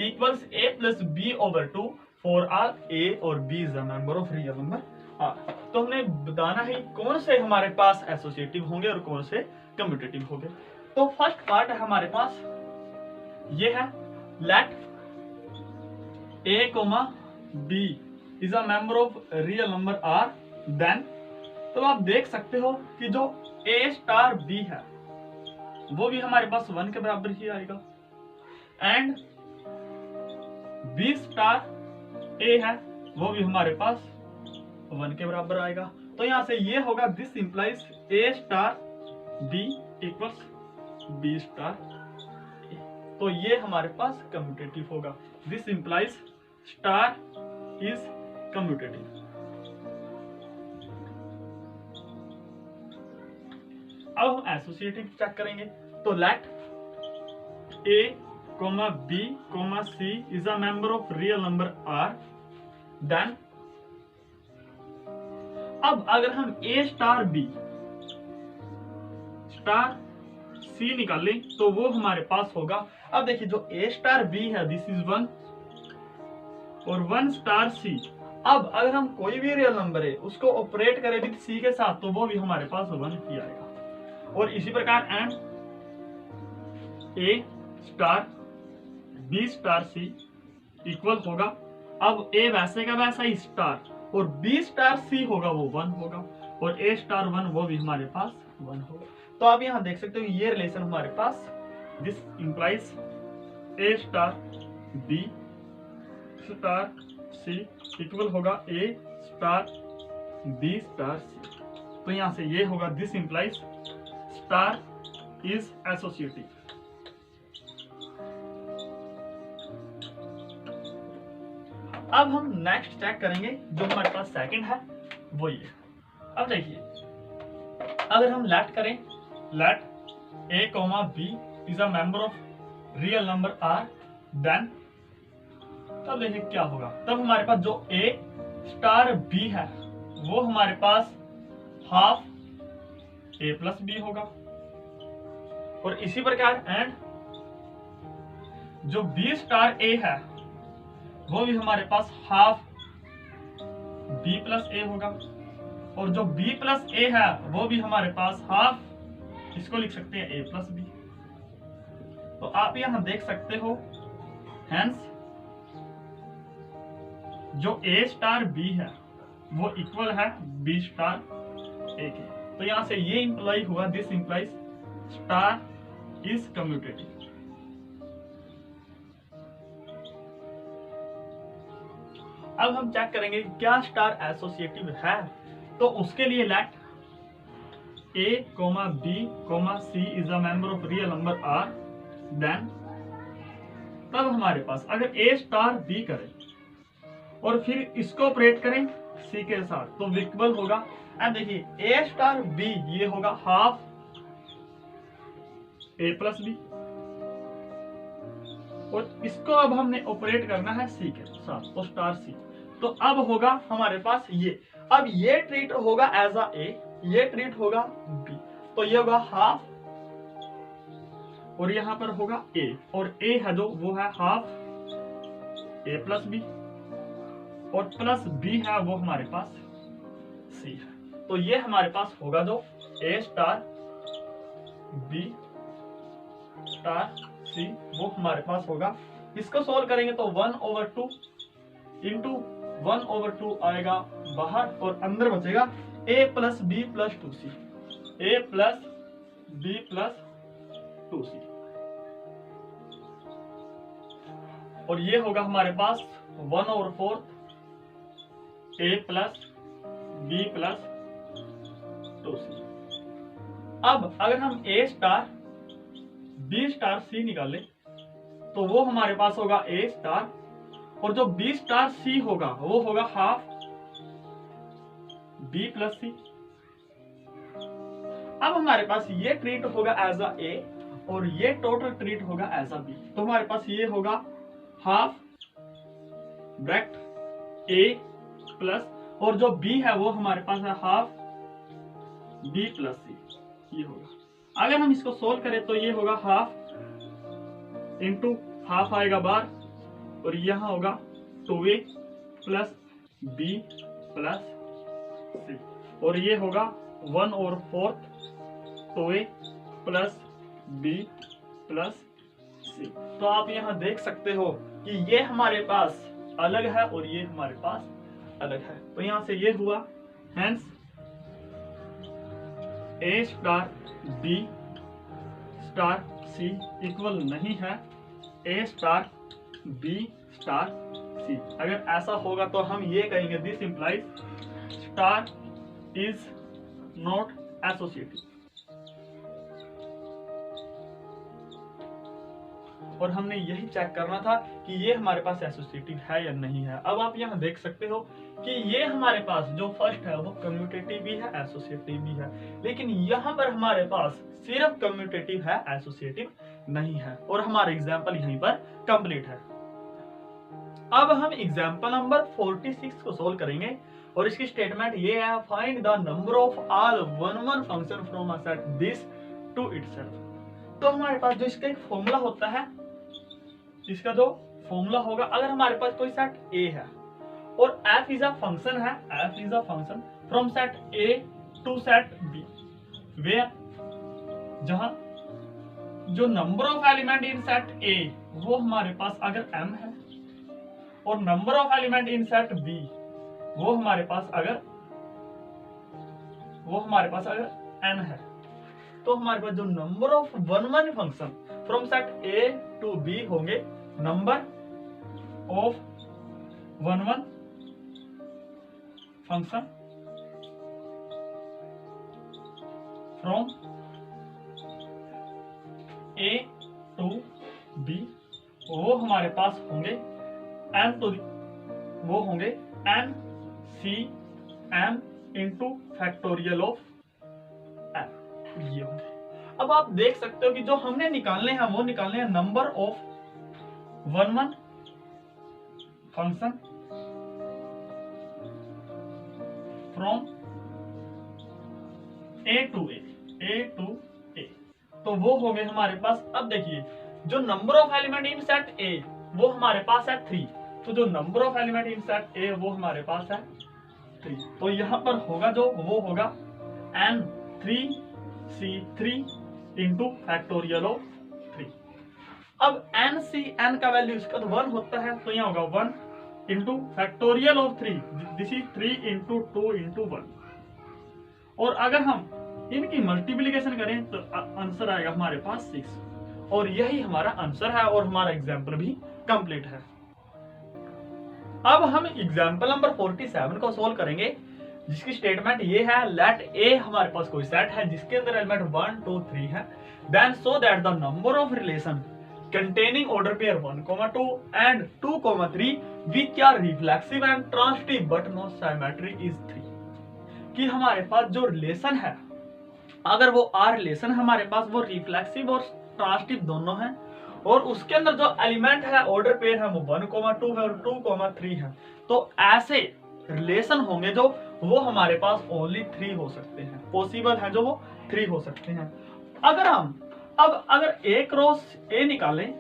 equals a plus b over 2 for all a और b is a member of real number R। तो हमने बताना है कौन से हमारे पास एसोसिएटिव होंगे और कौन से कम्यूटेटिव होंगे। तो फर्स्ट पार्ट है हमारे पास ये है, let a, b is a member of real number R, then तो आप देख सकते हो कि जो a स्टार b है वो भी हमारे पास 1 के बराबर ही आएगा, एंड b स्टार a है वो भी हमारे पास 1 के बराबर आएगा। तो यहां से ये होगा, this implies a star b equals b star a। तो ये हमारे पास कम्यूटेटिव होगा, this implies star is commutative. अब हम एसोसिएटिव चेक करेंगे। तो let a, b, c is a member of real number R, then अब अगर हम a star b star c निकाले तो वो हमारे पास होगा, अब देखिए जो ए स्टार बी है दिस इज 1 और 1 स्टार सी। अब अगर हम कोई भी रियल नंबर है उसको ऑपरेट करें विद सी के साथ तो वो भी हमारे पास 1 ही आएगा। और इसी प्रकार and a star b star c equal होगा, अब ए वैसे का वैसा ही स्टार और बी स्टार सी होगा वो 1 होगा और ए स्टार 1 वो भी हमारे पास 1 होगा। तो आप यहां देख सकते हो ये रिलेशन हमारे पास this implies a star b star c equal होगा a star b star c. तो यहां से ये होगा this implies star is associative. अब हम नेक्स्ट चेक करेंगे जो हमारे पास सेकंड है वो ये। अब देखिए अगर हम लेट करें let a, b is a member of real number r then तब देखिए क्या होगा। तब हमारे पास जो a स्टार b है वो हमारे पास हाफ a प्लस b होगा और इसी प्रकार एंड जो b स्टार a है वो भी हमारे पास हाफ b प्लस a होगा और जो b प्लस a है वो भी हमारे पास हाफ, इसको लिख सकते हैं a प्लस b। तो आप यहां देख सकते हो हेंस जो a स्टार b है वो इक्वल है b स्टार a के। तो यहां से ये इंप्लाई हुआ this implies star is commutative. अब हम चेक करेंगे क्या स्टार एसोसिएटिव है। तो उसके लिए let a, b, c is a member of real number r then तब हमारे पास अगर a स्टार b करें और फिर इसको ऑपरेट करें c के साथ तो इक्वल होगा। अब देखिए a स्टार b ये होगा हाफ a प्लस b और इसको अब हमने ऑपरेट करना है c के साथ तो स्टार c। तो अब होगा हमारे पास ये, अब ये ट्रीट होगा एज अ ए, ये ट्रीट होगा बी, तो ये होगा हाफ और यहां पर होगा ए और ए है जो वो है हाफ ए प्लस बी और प्लस बी है वो हमारे पास सी है। तो ये हमारे पास होगा जो ए स्टार बी स्टार सी वो हमारे पास होगा। इसको सोल्व करेंगे तो 1/2 इंटू 1/2 आएगा बाहर और अंदर बचेगा a plus B plus 2c, a plus B plus 2c और ये होगा हमारे पास 1/4 a plus B plus 2c। अब अगर हम a star b star c निकालें तो वो हमारे पास होगा a स्टार और जो b स्टार c होगा वो होगा हाफ b प्लस c। अब हमारे पास ये ट्रीट होगा एज अ a और ये टोटल ट्रीट होगा एज अ b। तो हमारे पास ये होगा हाफ ब्रैकेट a प्लस और जो b है वो हमारे पास है हाफ b प्लस c ये होगा। अगर हम इसको सोल्व करें तो ये होगा हाफ इंटू हाफ आएगा बार और यहाँ होगा 2a plus b plus c और ये होगा 1/4 2a plus b plus c। तो आप यहाँ देख सकते हो कि ये हमारे पास अलग है और ये हमारे पास अलग है। तो यहाँ से ये हुआ hence a star b star c equal नहीं है a star b star c। अगर ऐसा होगा तो हम ये कहेंगे this implies star is not associative और हमने यही चेक करना था कि ये हमारे पास एसोसिएटिव है या नहीं है। अब आप यहाँ देख सकते हो कि ये हमारे पास जो फर्स्ट है वो कम्यूटेटिव भी है एसोसिएटिव भी है, लेकिन यहाँ पर हमारे पास सिर्फ कम्यूटेटिव है एसोसिएटिव नहीं है और हमारा एग्जाम्पल यहीं पर कंप्लीट है। अब हम एग्जाम्पल नंबर 46 को सोल्व करेंगे और इसकी स्टेटमेंट ये है find the number of all 1 1 function from a set this to itself. तो हमारे पास जो इसका एक फॉर्मूला होता है, इसका जो फॉर्मूला होगा, अगर हमारे पास कोई सेट ए है और f इज अ फंक्शन है, f is a function from set a to set b, where जहां जो number of element in set a वो हमारे पास अगर m है और number of element in set b वो हमारे पास अगर n है, तो हमारे पास जो number of one function from set a to b होंगे number of one function from a to b, वो हमारे पास होंगे n टू वो होंगे n c m into factorial of n, ये होंगे। अब आप देख सकते हो कि जो हमने निकालने हैं वो निकालने हैं number of one function from a to a, तो वो हो गए हमारे पास। अब देखिए जो number of element in set a वो हमारे पास है 3, तो जो number of element in set a वो हमारे पास है 3, तो यहां पर होगा जो वो होगा n3c3 इंटू फैक्टोरियल ऑफ 3। अब n का वैल्यू इसका तो 1 होता है, तो यहाँ होगा 1 into factorial of 3, this is 3 into 2 into 1। और अगर हम इनकी मल्टीप्लीकेशन करें तो आंसर आएगा हमारे पास 6, और यही हमारा आंसर है और हमारा एग्जाम्पल भी कंप्लीट है। अब हम एग्जाम्पल नंबर 47 को सोल्व करेंगे, जिसकी स्टेटमेंट ये है, लेट ए हमारे पास कोई सेट है जिसके अंदर एलिमेंट 1 2 3 है, then so that the number of relation containing order pair 1, 2 and 2, 3 which are reflexive and transitive but not symmetric is 3। कि हमारे पास जो रिलेशन है, अगर वो आर रिलेशन हमारे पास वो रिफ्लेक्सिव और ट्रांसिटिव दोनों हैं, और उसके अंदर जो एलिमेंट है ऑर्डर पेयर है वो 1, 2 है और 2, 3 है, तो ऐसे रिलेशन होंगे जो वो हमारे पास ओनली 3 हो सकते हैं, पॉसिबल है जो वो 3 हो सकते हैं। अगर हम अगर ए क्रॉस ए निकालें,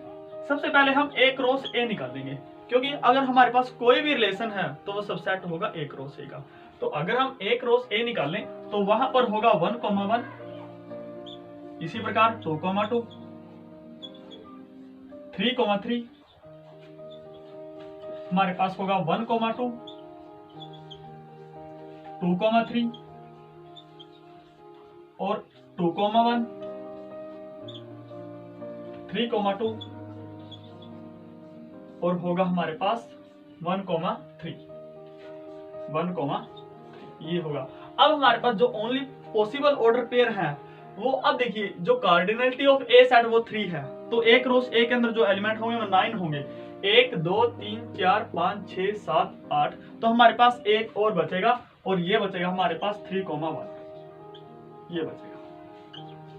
सबसे पहले हम ए क्रॉस ए निकालेंगे, क्योंकि अगर हमारे पास कोई भी रिलेशन है तो वो सबसेट होगा ए क्रॉस ए का। तो अगर हम ए क्रॉस ए निकालें तो वहां पर होगा 1, 1, इसी प्रकार 2, 2, 3, 3 हमारे पास होगा 1, 2, 2, 3 और 2, 1, 3, 2 और होगा हमारे पास 1, 3, 1, ये होगा। अब हमारे पास जो ओनली पॉसिबल ऑर्डर पेयर है वो, अब देखिए जो कार्डिनलिटी ऑफ ए सेट वो 3 है, तो ए क्रॉस ए के अंदर जो एलिमेंट होंगे वो 9 होंगे, 1 2 3 4 5 6 7 8, तो हमारे पास एक और बचेगा और ये बचेगा हमारे पास 3, 1, ये बचेगा।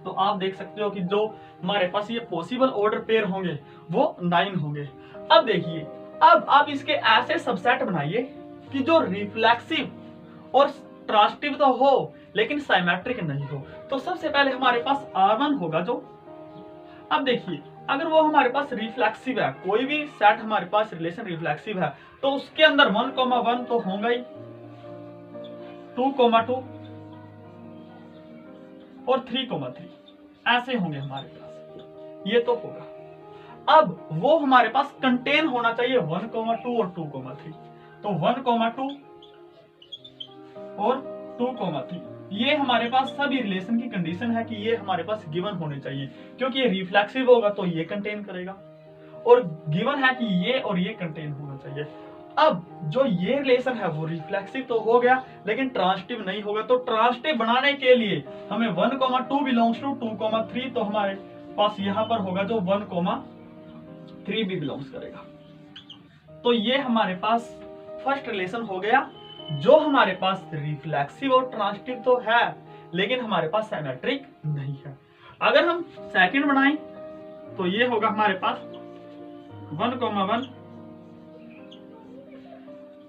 तो आप देख सकते हो कि जो हमारे पास ये पॉसिबल ऑर्डर पेयर होंगे वो 9 होंगे। अब देखिए, अब आप इसके ऐसे सबसेट बनाइए कि जो रिफ्लेक्सिव और ट्रांसिटिव तो हो लेकिन साइमेट्रिक नहीं हो। तो सबसे पहले हमारे पास R1 होगा जो, अब देखिए अगर वो हमारे पास रिफ्लेक्सिव है, कोई भी सेट हमारे पास रिलेशन रिफ्लेक्सिव है, तो उसके अंदर 1, 1 तो होगा ही, 2, 2 और 3, 3 ऐसे होंगे हमारे पास, ये तो होगा। अब वो हमारे पास कंटेन होना चाहिए 1, 2 और 2, 3, तो 1, 2 और 2, 3 ये हमारे पास सभी रिलेशन की कंडीशन है कि ये हमारे पास गिवन होने चाहिए, क्योंकि ये रिफ्लेक्सिव होगा तो ये कंटेन करेगा, और गिवन है कि ये और ये कंटेन होना चाहिए। अब जो ये रिलेशन है वो रिफ्लेक्सिव तो हो गया लेकिन ट्रांसिटिव नहीं होगा, तो ट्रांसिटिव बनाने के लिए हमें 1, 2 बिलोंग्स टू 2, 3, तो हमारे पास यहाँ पर होगा जो 1, 3 भी बिलोंग्स करेगा। तो ये हमारे पास फर्स्ट रिलेशन हो गया, जो हमारे पास रिफ्लेक्सिव और ट्रांसिटिव तो है लेकिन हमारे पास सिमेट्रिक नहीं है। अगर हम सेकंड बनाएं तो ये होगा हमारे पास 1, 1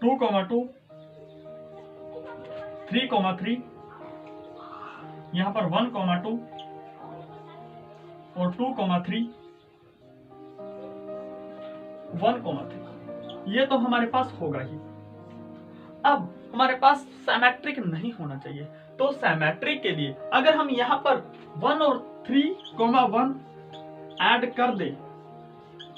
2, 2 3, 3 यहाँ पर 1, 2 और 2,3 1,3, ये तो हमारे पास होगा ही। अब हमारे पास सिमेट्रिक नहीं होना चाहिए, तो सिमेट्रिक के लिए अगर हम यहाँ पर 1 और 3,1 ऐड कर दे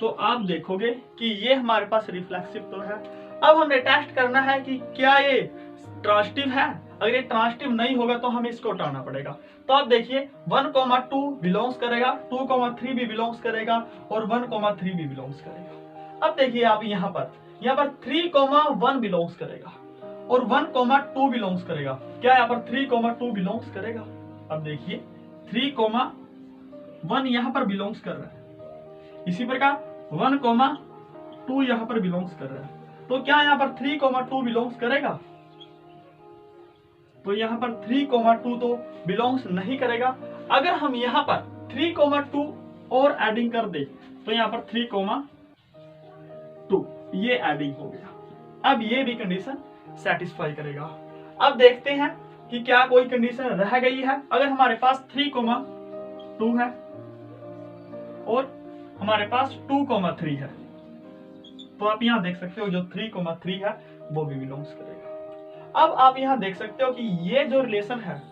तो आप देखोगे कि ये हमारे पास रिफ्लेक्सिव तो है। अब हमें टेस्ट करना है कि क्या ये ट्रांजिटिव है। अगर ये ट्रांजिटिव नहीं होगा तो हमें इसको हटाना पड़ेगा। तो आप देखिए 1,2 बिलोंग्स करेगा, 2,3 भी बिलोंग्स करेगा और 1,3 भी बिलोंग्स करेगा। अब देखिए आप यहाँ पर 3,1 बिलोंग्स करेगा और 1,2 बिलोंग्स करेगा। क्या यहाँ पर 3,2 बिलोंग्स करेगा? अब देखिए 3,1 यहाँ पर बिलोंग्स कर रहा है, इसी प्रकार 1,2 यहाँ पर बिलोंग्स कर रहा है। तो क्या यहाँ पर 3,2 बिलोंग्स करेगा? तो यहाँ पर 3,2 तो बिलोंग्स नहीं करेगा। अगर हम यहाँ पर 3,2 और एडिंग कर दे तो यहाँ पर 3,2 ये एडिंग हो गया। अब ये भी कंडीशन सेटिस्फाई करेगा। अब देखते हैं कि क्या कोई कंडीशन रह गई है। अगर हमारे पास 3,2 है और हमारे पास 2,3 है तो आप यहाँ देख सकते हो जो 3,3 है वो भी बिलोंग्स करेगा। अब आप यहाँ देख सकते हो कि ये जो रिलेशन है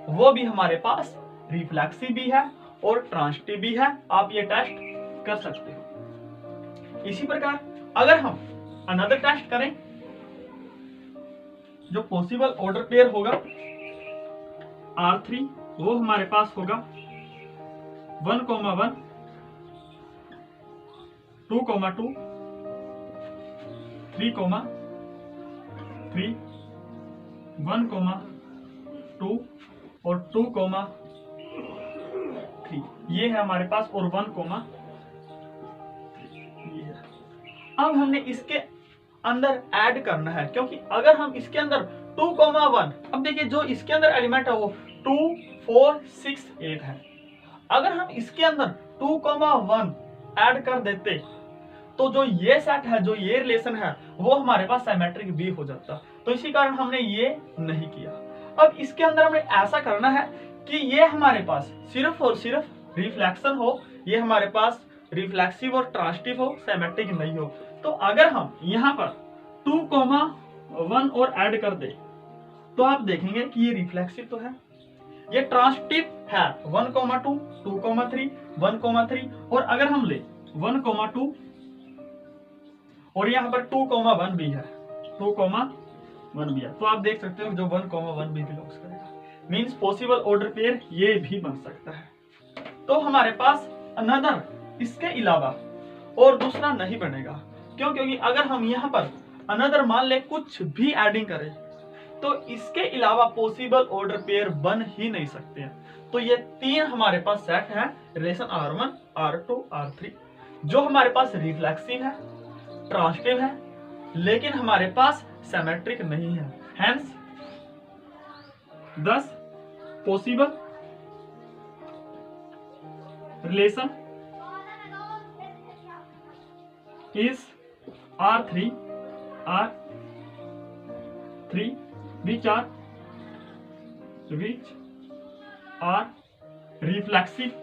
वो भी हमारे पास रिफ्लेक्सिव भी है और ट्रांजिटिव भी है। आप ये टेस्ट कर सकते हो। इसी प्रकार अगर हम अनदर टेस्ट करें, जो पॉसिबल ऑर्डर पेयर होगा R3 वो हमारे पास होगा 1,1 2,2 3,3 1,2 और 2,3 ये है हमारे पास और 1,3 ये है। अब हमने इसके अंदर ऐड करना है, क्योंकि अगर हम इसके अंदर 2,1, अब देखिए जो इसके अंदर एलिमेंट है वो 2 4 6 8 है। अगर हम इसके अंदर 2,1 ऐड कर देते तो जो ये सेट है, जो ये रिलेशन है वो हमारे पास सिमेट्रिक भी हो जाता। तो इसी कारण हमने ये नहीं किया। अब इसके अंदर हमें ऐसा करना है कि ये हमारे पास सिर्फ और सिर्फ रिफ्लेक्शन हो, ये हमारे पास रिफ्लेक्सिव और ट्रांजिटिव हो, सिमेट्रिक नहीं हो। तो अगर हम यहाँ पर 2,1 और ऐड कर दे तो आप देखेंगे कि ये रिफ्लेक्सिव तो है, ये ट्रांजिटिव है 1,2 2,3 1,3 और अगर हम ले 1,2 और यहाँ पर 2,1 भी है, 2,1 भी है, तो आप देख सकते हो जो 1,1 भी बिलोंग्स करेगा। मींस पॉसिबल ऑर्डर पेयर ये भी बन सकता है। तो हमारे पास अनदर इसके अलावा और दूसरा नहीं बनेगा। क्यों? क्योंकि अगर हम यहाँ पर अनदर मान ले कुछ भी एडिंग करें तो इसके अलावा पॉसिबल ऑर्डर पेयर बन ही नहीं सकते हैं। तो ये तीन हमारे पास सेट है, रिलेशन R1 R2 R3, जो हमारे पास रिफ्लेक्सिव है, ट्रांजिटिव है, लेकिन हमारे पास सिमेट्रिक नहीं है। Hence 10 possible relation is R3 which are reflexive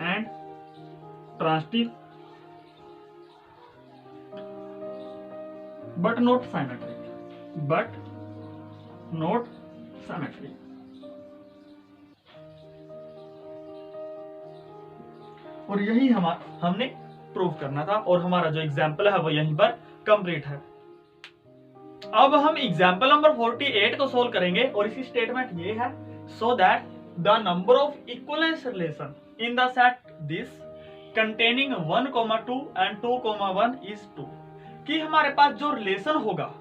and transitive but not symmetric. और यही हमने प्रूव करना था और हमारा जो एग्जाम्पल है वो यहीं पर कंप्लीट है। अब हम एग्जाम्पल नंबर 48 को सोल्व करेंगे और इसी स्टेटमेंट ये है, so that the number of equivalence relation in the set this containing 1,2 and 2,1 is 2, कि हमारे पास जो रिलेशन होगा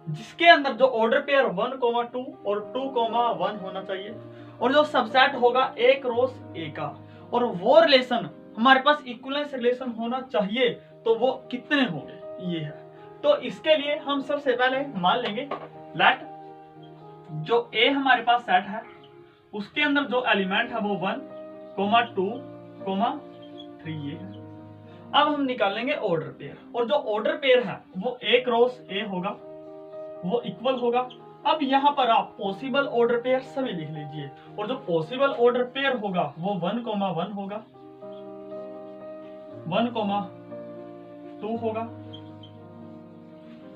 जिसके अंदर जो ऑर्डर पेयर 1,2 और 2,1 होना चाहिए और जो सबसेट होगा A क्रॉस A का, और वो रिलेशन हमारे पास इक्विवेलेंस रिलेशन होना चाहिए, तो वो कितने होंगे ये है। तो इसके लिए हम सबसे पहले मान लेंगे लेट जो A हमारे पास सेट है उसके अंदर जो एलिमेंट है वो 1,2,3 ये है। अब हम निकालेंगे ऑर्डर पेयर, और जो ऑर्डर पेयर है वो A क्रॉस A होगा, वो इक्वल होगा अब यहाँ पर आप पॉसिबल ऑर्डर पेयर सभी लिख लीजिए, और जो पॉसिबल ऑर्डर पेयर होगा वो 1,1 होगा, 1,2 होगा,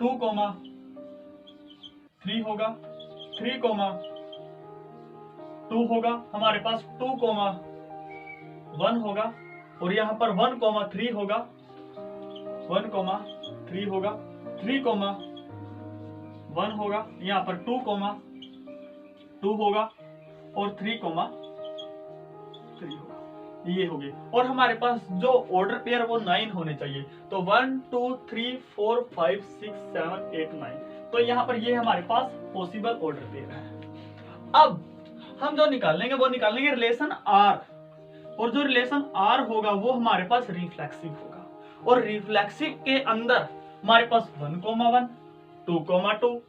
2,3 होगा, 3,2 होगा, हमारे पास 2,1 होगा, और यहाँ पर 1,3 होगा, 1,3 होगा, 3,1 होगा, यहाँ पर 2,2 होगा, और 3,3 होगा। ये हो गए, और हमारे पास जो ऑर्डर पेयर वो 9 होने चाहिए। तो 1 2 3 4 5 6 7 8 9, तो यहाँ पर ये हमारे पास पॉसिबल ऑर्डर पेयर है। अब हम जो निकालेंगे वो निकालेंगे रिलेशन आर, और जो रिलेशन आर होगा वो हमारे पास रिफ्लेक्सिव होगा, और रिफ्लेक्सिव के अंदर हमारे पास 1,1 2,2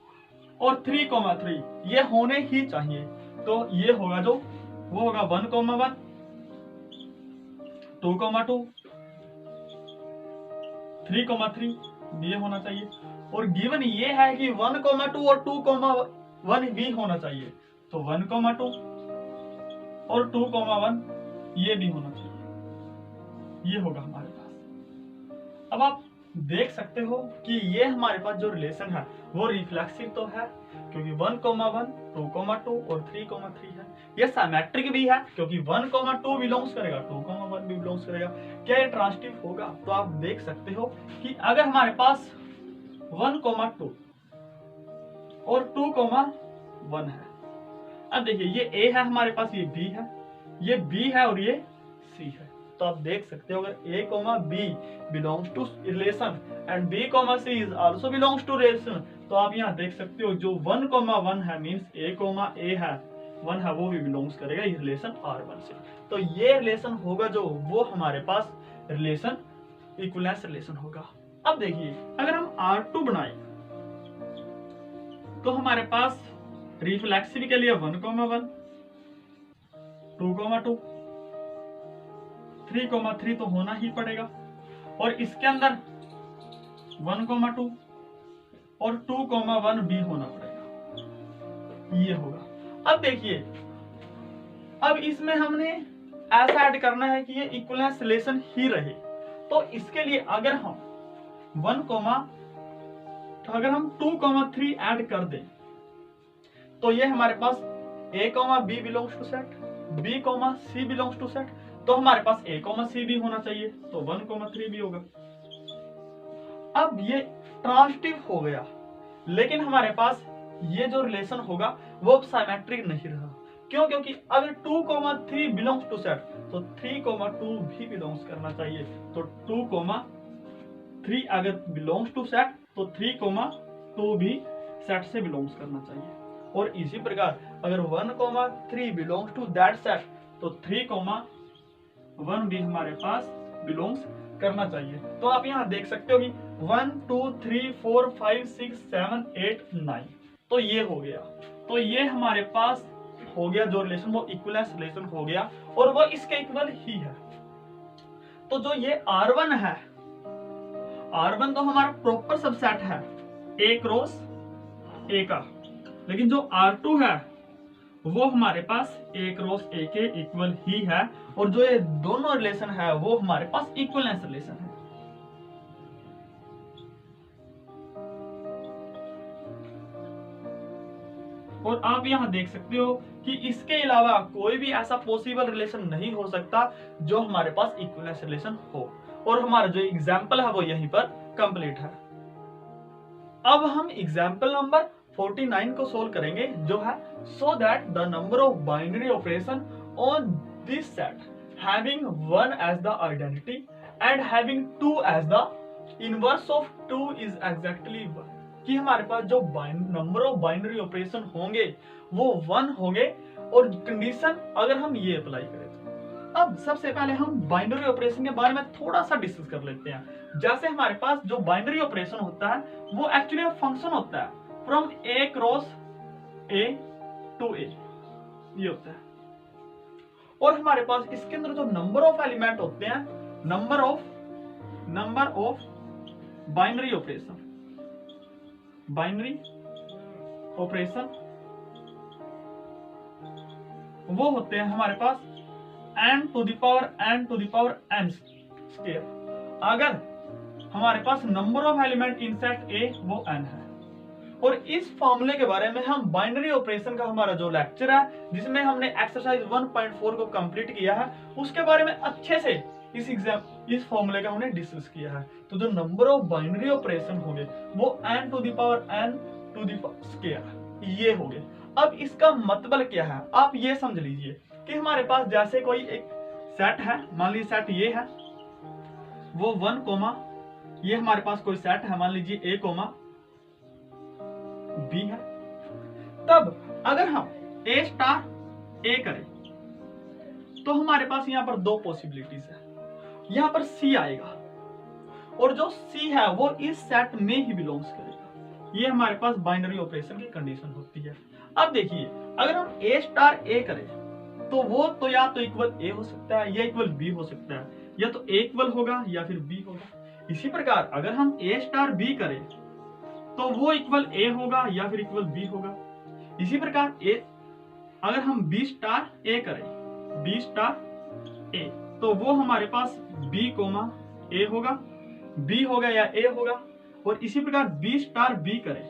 और 3,3 ये होने ही चाहिए। तो ये होगा जो वो होगा 1,1 2,2 3,3 ये होना चाहिए, और गिवन ये है कि 1,2 और 2,1 भी होना चाहिए। तो 1,2 और 2,1 ये भी होना चाहिए, ये होगा हमारे पास। अब आप देख सकते हो कि ये हमारे पास जो रिलेशन है वो रिफ्लेक्सिव तो है, क्योंकि 1,1 2,2 और 3,3 है। ये सिमेट्रिक भी है, क्योंकि 1,2 बिलोंग्स करेगा, 2,1 भी बिलोंग्स करेगा। क्या ये ट्रांजिटिव होगा? तो आप देख सकते हो कि अगर हमारे पास 1,2 और 2,1 है, अब देखिए ये A है हमारे पास, ये B है, ये B है और ये C है। तो आप देख सकते हो अगर A, B belongs to relation and B, C is also belongs to relation, तो आप यहाँ देख सकते हो जो 1,1 है मींस A, है 1 है वो भी बिलोंग्स करेगा इस रिलेशन R1 से। तो ये रिलेशन होगा जो वो हमारे पास रिलेशन इक्विवेलेंस रिलेशन होगा। अब देखिए अगर हम R2 बनाए तो हमारे पास रिफ्लेक्सिव के लिए 1,1 2,2 3,3 तो होना ही पड़ेगा, और इसके अंदर 1,2 और 2,1 भी होना पड़ेगा, ये होगा। अब देखिए अब इसमें हमने ऐसा ऐड करना है कि ये इक्विवेलेंस रिलेशन ही रहे। तो इसके लिए अगर हम 2,3 ऐड कर दें तो ये हमारे पास A, B belongs to set, B, C belongs to set, तो हमारे पास A, C भी होना चाहिए, तो 1,3 भी होगा। अब ये ट्रांजिटिव हो गया, लेकिन हमारे पास ये जो रिलेशन होगा वो सिमेट्रिक नहीं रहा। क्यों? क्योंकि अगर 2,3 बिलोंग्स टू सेट तो 3,2 भी बिलोंग्स करना चाहिए। तो 2,3 अगर बिलोंग्स टू सेट तो 3,2 भी सेट से बिलोंग्स करना चाहिए, और इसी प्रकार अगर 1,3 बिलोंग्स टू दैट सेट तो 3,1 भी हमारे पास बिलोंग्स करना चाहिए। तो आप यहाँ देख सकते हो कि 1 2 3 4 5 6 7 8 9, तो ये हो गया। तो ये हमारे पास हो गया जो रिलेशन वो इक्विवेलेंस रिलेशन हो गया, और वो इसके इक्वल ही है। तो जो ये R1 है, R1 तो हमारा प्रॉपर सबसेट है A क्रॉस A का, लेकिन जो R2 है वो हमारे पास A क्रॉस A के इक्वल ही है, और जो ये दोनों रिलेशन है वो हमारे पास इक्विवेलेंस रिलेशन है। और आप यहाँ देख सकते हो कि इसके अलावा कोई भी ऐसा पॉसिबल रिलेशन नहीं हो सकता जो हमारे पास इक्विवेलेंस रिलेशन हो, और हमारा जो एग्जाम्पल है वो यहीं पर कंप्लीट है। अब हम एग्जाम्पल नंबर 49 को सोल्व करेंगे, जो है so that the number of binary operation on this set having 1 as the identity and having 2 as the inverse of 2 is exactly 1, कि हमारे पास जो नंबर ऑफ बाइनरी ऑपरेशन होंगे वो 1 होंगे, और कंडीशन अगर हम ये अप्लाई करें तो। अब सबसे पहले हम बाइनरी ऑपरेशन के बारे में थोड़ा सा डिस्कस कर लेते हैं। जैसे हमारे पास जो बाइनरी ऑपरेशन होता है वो एक्चुअली फंक्शन होता है from A cross A to A, ये होता है। और हमारे पास इसके अंदर जो नंबर ऑफ एलिमेंट होते हैं, number of binary operation, binary operation वो होते हैं हमारे पास n to the power n square. अगर हमारे पास number of element in set A वो n है। और इस फॉर्मूले के बारे में हम बाइनरी ऑपरेशन का हमारा जो लेक्चर है जिसमें हमने एक्सरसाइज 1.4 को कंप्लीट किया है उसके बारे में अच्छे से इस फॉर्मूले का हमने डिस्कस किया है। तो जो नंबर ऑफ बाइनरी ऑपरेशन होंगे वो n to the power n to the square ये होंगे। अब इसका मतलब क्या है आप ये समझ लीजिए कि हमारे पास जैसे कोई एक सेट है, मान लीजिए सेट ये है वो 1 कोमा ये हमारे पास कोई सेट है मान लीजिए a कोमा b है। तब अगर हम a स्टार a करें तो हमारे पास यहां पर दो पॉसिबिलिटीज है। यहां पर c आएगा और जो c है वो इस सेट में ही बिलोंग्स करेगा। ये हमारे पास बाइनरी ऑपरेशन की कंडीशन होती है। अब देखिए अगर हम a स्टार a करें तो वो तो या तो इक्वल a हो सकता है या इक्वल b हो सकता है, या तो a इक्वल होगा या फिर b होगा। इसी प्रकार अगर हम a स्टार b करें तो वो इक्वल a होगा या फिर इक्वल b होगा। इसी प्रकार a अगर हम b स्टार a करें b स्टार a तो वो हमारे पास b कोमा a होगा, b होगा या a होगा। और इसी प्रकार b स्टार b करें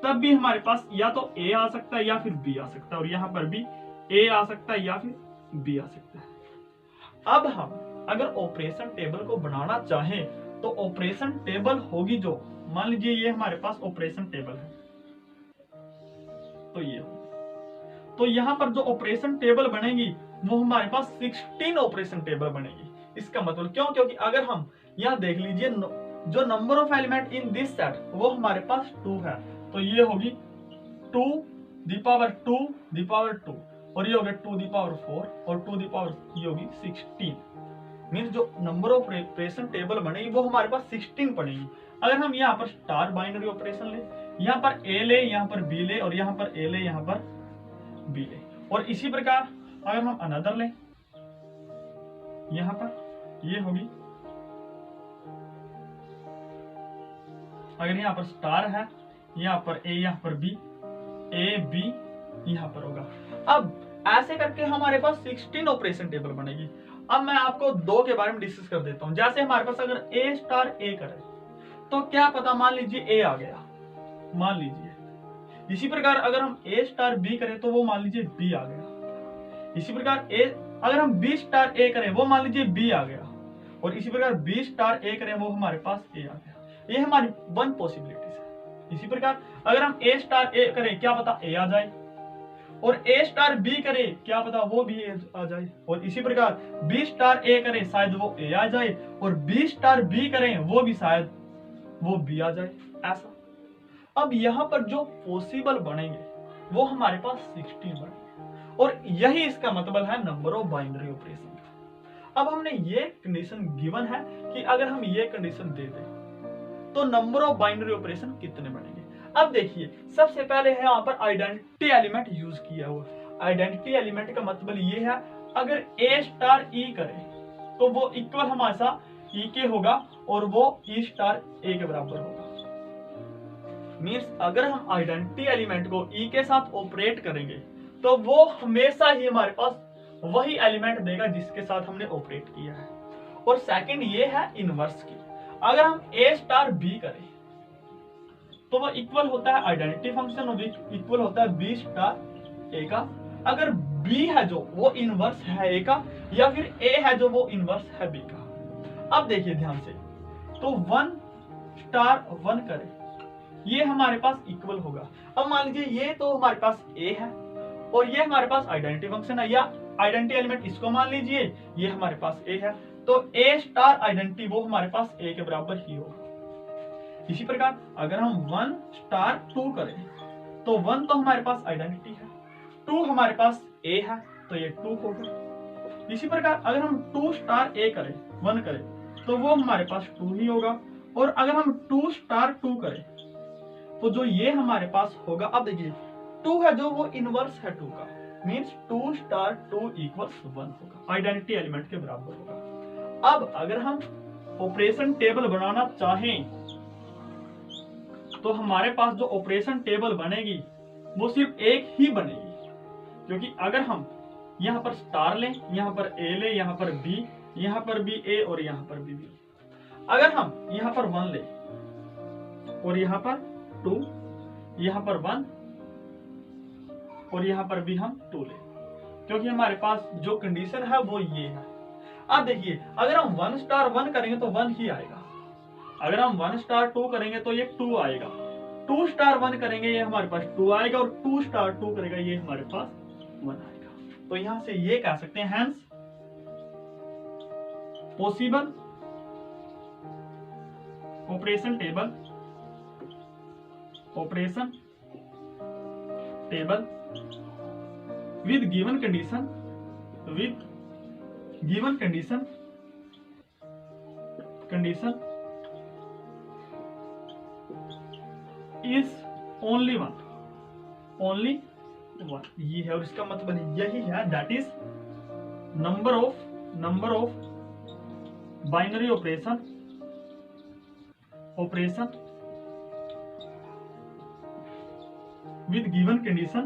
तब भी हमारे पास या तो a आ सकता है या फिर b आ सकता है, और यहाँ पर भी a आ सकता है या फिर b आ सकता है। अब हम अगर ऑपरेशन टेबल को बनाना चाहें तो ऑपरेशन टेबल होगी जो, मान लीजिए ये हमारे पास ऑपरेशन टेबल है तो ये होगी। तो यहाँ पर जो ऑपरेशन टेबल बनेगी वो हमारे पास 16 ऑपरेशन टेबल बनेगी। इसका मतलब क्यों? क्योंकि अगर हम यहाँ देख लीजिए जो number of element in this set वो हमारे पास 2 है तो ये होगी 2 दी पावर 2 दी पावर 2 और ये हो गया 2 दी पावर 4 और 2 दी पावर ये होगी 16। मीन्स जो नंबर ऑफ ऑपरेशन टेबल बनेगी वो हमारे पास 16 पड़ेगी। अगर हम यहाँ पर स्टार बाइनरी ऑपरेशन ले, यहाँ पर a ले, यहाँ पर b ले और यहाँ पर a ले, यहाँ पर b ले, और इसी प्रकार अगर हम अनदर ले यहाँ पर ये होगी, अगर यहाँ पर स्टार है यहाँ पर a यहाँ पर b a b यहाँ पर होगा। अब ऐसे करके हमारे पास 16 ऑपरेशन टेबल बनेगी। अब मैं आपको दो के बारे में डिस्कस कर देता हूं। जैसे हमारे पास अगर a स्टार a करे तो क्या पता मान लीजिए a आ गया, मान लीजिए। इसी प्रकार अगर हम a स्टार b करें तो वो मान लीजिए b आ गया। इसी प्रकार अगर हम b स्टार a करें वो मान लीजिए b आ गया, और इसी प्रकार b स्टार a करें वो हमारे पास a आ गया। ये हमारी वन पॉसिबिलिटीज है। इसी प्रकार अगर हम a स्टार a करें क्या पता a आ जाए, और a स्टार b करे क्या पता वो भी आ जाए, और इसी प्रकार b स्टार a करें शायद वो a आ जाए, और b स्टार b करें वो भी शायद वो b आ जाए। ऐसा अब यहाँ पर जो पॉसिबल बनेंगे वो हमारे पास 16 बनेंगे, और यही इसका मतलब है नंबर ऑफ बाइनरी ऑपरेशन का। अब हमने ये कंडीशन गिवन है कि अगर हम ये कंडीशन दे दें तो नंबर ऑफ बाइनरी ऑपरेशन कितने बनेंगे। अब देखिए सबसे पहले है यहाँ पर आइडेंटिटी एलिमेंट यूज किया हुआ। आइडेंटिटी एलिमेंट का मतलब ये है अगर a स्टार e करे तो वो इक्वल हमारे साथ e के होगा और वो e स्टार a के बराबर होगा। मीन्स अगर हम आइडेंटिटी एलिमेंट को e के साथ ऑपरेट करेंगे तो वो हमेशा ही हमारे पास वही एलिमेंट देगा जिसके साथ हमने ऑपरेट किया है। और सेकंड ये है इनवर्स की, अगर हम a स्टार b करें तो वो इक्वल होता है आइडेंटिटी फंक्शन और इक्वल होता है b स्टार a का। अगर b है जो वो इनवर्स है a का, या फिर a है जो वो इनवर्स है b का। अब देखिए ध्यान से, तो 1 स्टार 1 करें ये हमारे पास इक्वल होगा। अब मान लीजिए ये तो हमारे पास a है और ये हमारे पास आइडेंटिटी फंक्शन है, या आइडेंटिटी एलिमेंट इसको मान लीजिए ये हमारे पास a है, तो a स्टार आइडेंटिटी वो हमारे पास a के बराबर ही होगा। इसी प्रकार अगर हम 1 स्टार 2 करें तो 1 तो हमारे पास आइडेंटिटी है, 2 हमारे पास a है तो ये 2 होगा। इसी प्रकार अगर हम 2 स्टार a करें 1 करें तो वो हमारे पास 2 ही होगा, और अगर हम 2 स्टार 2 करें तो जो ये हमारे पास होगा, अब देखिए 2 है जो वो इनवर्स है 2 का, मीन्स 2 स्टार 2 इक्वल्स 1 होगा, आइडेंटिटी एलिमेंट के बराबर होगा। अब अगर हम ऑपरेशन टेबल बनाना चाहें तो हमारे पास जो ऑपरेशन टेबल बनेगी वो सिर्फ एक ही बनेगी, क्योंकि अगर हम यहाँ पर स्टार लें, यहाँ पर ए लें, यहाँ पर बी, यहाँ पर भी ए और यहाँ पर भी बी, अगर हम यहाँ पर 1 लें और यहाँ पर 2, यहाँ पर 1 और यहाँ पर भी हम 2 लें, क्योंकि हमारे पास जो कंडीशन है वो ये है। अब देखिए, अगर हम 1 स्टार 1 करेंगे तो 1 ही आएगा, अगर हम 1 स्टार 2 करेंगे तो ये 2 आएगा, 2 स्टार 1 करेंगे ये हमारे पास 2 आएगा, और 2 स्टार 2 करेगा ये हमारे पास 1 आएगा। तो यहां से ये कह सकते हैं hence possible operation table with given condition is only one, ये है, और इसका मतलब यही है, that is number of binary operation with given condition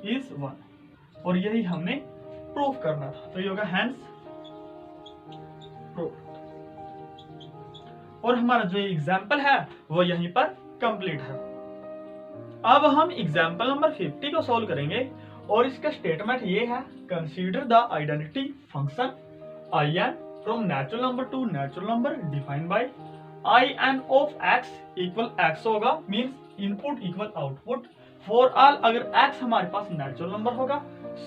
is 1, और यही हमने प्रूफ करना था। तो ये होगा हैंस प्रूफ। और हमारा जो एग्जाम्पल है वो यहीं पर कंप्लीट है। अब हम एग्जाम्पल नंबर 50 को सॉल्व करेंगे, और इसका स्टेटमेंट ये है, consider the identity function in from natural number to natural number defined by in of x equal x होगा, means input equal output for all, अगर x हमारे पास नेचुरल नंबर होगा,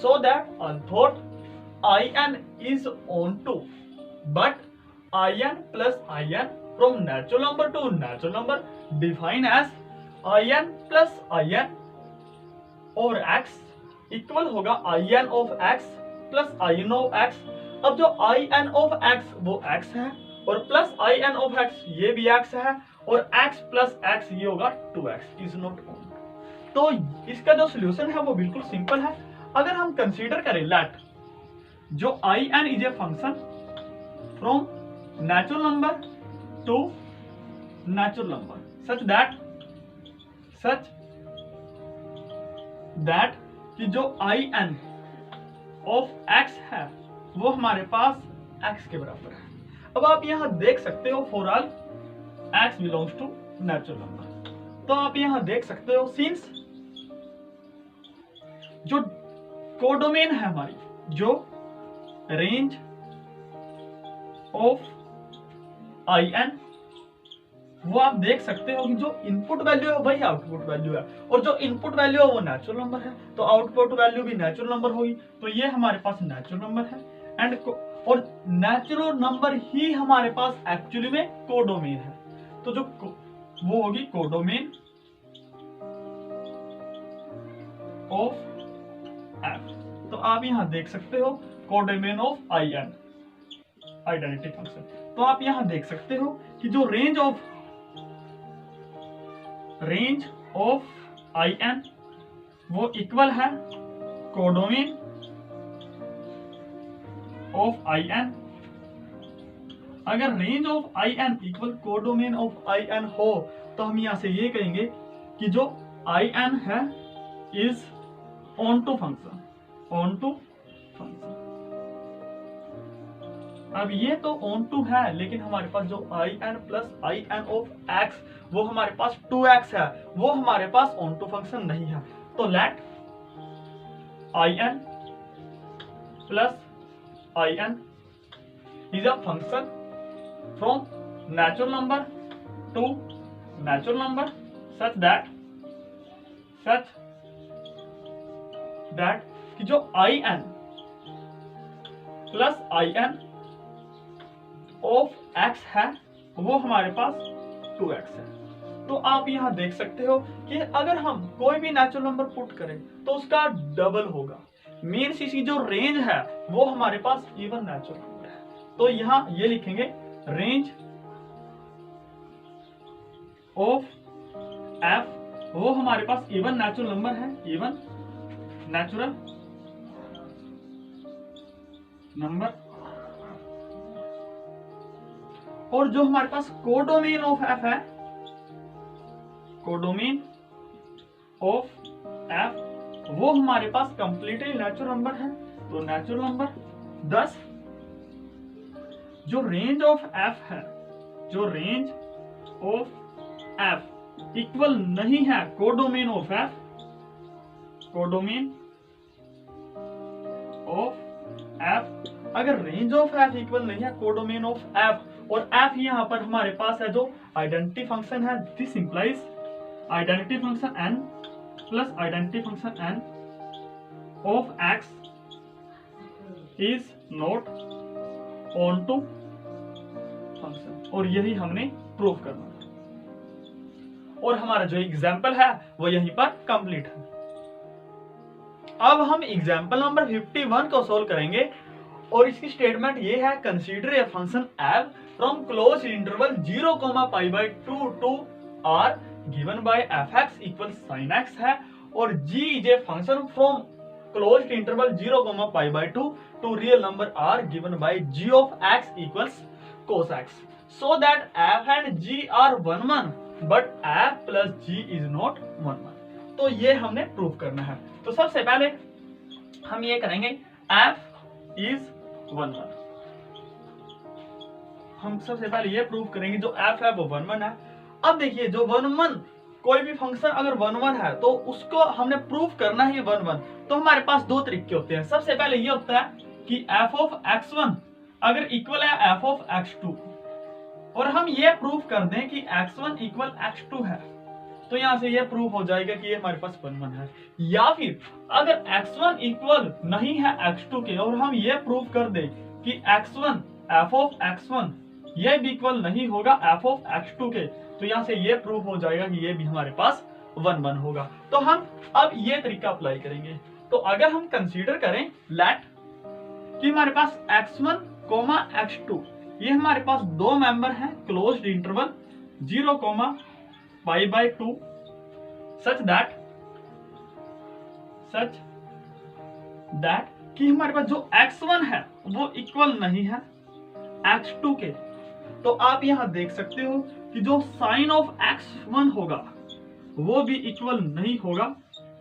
so that although in is on to, but in plus in from natural number to natural number defined as in plus in over x equal होगा in of x plus in of x। अब जो in of x वो x है, और plus in of x ये भी x है, और x प्लस x ये होगा 2x इज नॉट ऑन। तो इसका जो सोल्यूशन है वो बिल्कुल सिंपल है। अगर हम कंसीडर करें लेट जो in is a function from natural number to natural number such that कि जो in ऑफ x है वो हमारे पास x के बराबर है। अब आप यहां देख सकते हो for all x belongs to natural number, तो आप यहां देख सकते हो सिंस जो कोडोमेन है हमारी, जो रेंज ऑफ in, वो आप देख सकते हो कि जो इनपुट वैल्यू है वही आउटपुट वैल्यू है, और जो इनपुट वैल्यू है वो नेचुरल नंबर है, तो आउटपुट वैल्यू भी नेचुरल नंबर होगी। तो ये हमारे पास नेचुरल नंबर है, एंड और नेचुरल नंबर ही हमारे पास एक्चुअली में कोडोमेन है, तो जो वो होगी कोडोमेन ऑफ f। तो आप यहां देख सकते हो codomain of in identity function. तो आप यहां देख सकते हो कि जो रेंज ऑफ in वो इक्वल है कोडोमेन ऑफ in। अगर range of in equal codomain of in हो तो हम यहां से ये कहेंगे कि जो in है इज ऑन टू फंक्शन। अब ये तो ऑन टू है, लेकिन हमारे पास जो in plus in of x वो हमारे पास 2x है, वो हमारे पास ऑन टू फंक्शन नहीं है। तो let in plus in is a function from natural number to natural number such that कि जो in plus in of x है वो हमारे पास 2x है। तो आप यहां देख सकते हो कि अगर हम कोई भी नेचुरल नंबर पुट करें तो उसका डबल होगा, मीन्स इसकी जो रेंज है वो हमारे पास इवन नेचुरल नंबर है। तो यहां ये लिखेंगे रेंज ऑफ f वो हमारे पास इवन नेचुरल नंबर है, इवन नेचुरल नंबर। और जो हमारे पास कोडोमेन ऑफ एफ है, कोडोमेन ऑफ एफ, वो हमारे पास कंप्लीटली नेचुरल नंबर है। तो नेचुरल नंबर 10। जो रेंज ऑफ एफ है, जो रेंज ऑफ एफ इक्वल नहीं है codomain of F, codomain of F, अगर रेंज ऑफ एफ इक्वल नहीं है कोडोमेन ऑफ एफ, और एफ यहां पर हमारे पास है जो आइडेंटिटी फंक्शन है, this implies identity function N plus identity function N of X is not onto function, और यही हमने प्रूव करना है। और हमारा जो एग्जाम्पल है वो यहीं पर कंप्लीट है। अब हम एग्जाम्पल नंबर 51 को सोल्व करेंगे, और इसकी स्टेटमेंट ये है, consider a function F from close interval 0,π/2 to r given by fx equal sin x है, और g is a function from closed interval 0,π/2 to real number r given by g of x equals cos x, so that f and g are 1 but f plus g is not 1। तो ये हमने prove करना है। तो सबसे पहले हम ये करेंगे, f is 1। हम सबसे पहले ये प्रूव करेंगे जो f है वो 1 है। अब देखिए जो 1 कोई भी फंक्शन अगर 1 है तो उसको हमने प्रूव करना है 1। तो हमारे पास दो तरीके होते हैं। सबसे पहले ये होता है कि f ऑफ x1 अगर इक्वल है f ऑफ x2, और हम ये प्रूव कर दें कि x1 इक्वल x2 है, तो यहां से ये प्रूव हो जाएगा कि ये हमारे पास 1 है। या फिर अगर x1 इक्वल नहीं है x2 के, और हम ये प्रूव कर दें कि x1 f ऑफ x1 ये भी इक्वल नहीं होगा f ऑफ x2 के, तो यहां से ये प्रूव हो जाएगा कि ये भी हमारे पास 1 होगा। तो हम अब ये तरीका अप्लाई करेंगे। तो अगर हम कंसीडर करें लेट कि हमारे पास x1, x2 ये हमारे पास दो मेंबर हैं क्लोज्ड इंटरवल 0,π/2 सच दैट कि हमारे पास जो x1 है वो इक्वल नहीं है x2 के। तो आप यहां देख सकते हो कि जो साइन ऑफ x1 होगा वो भी इक्वल नहीं होगा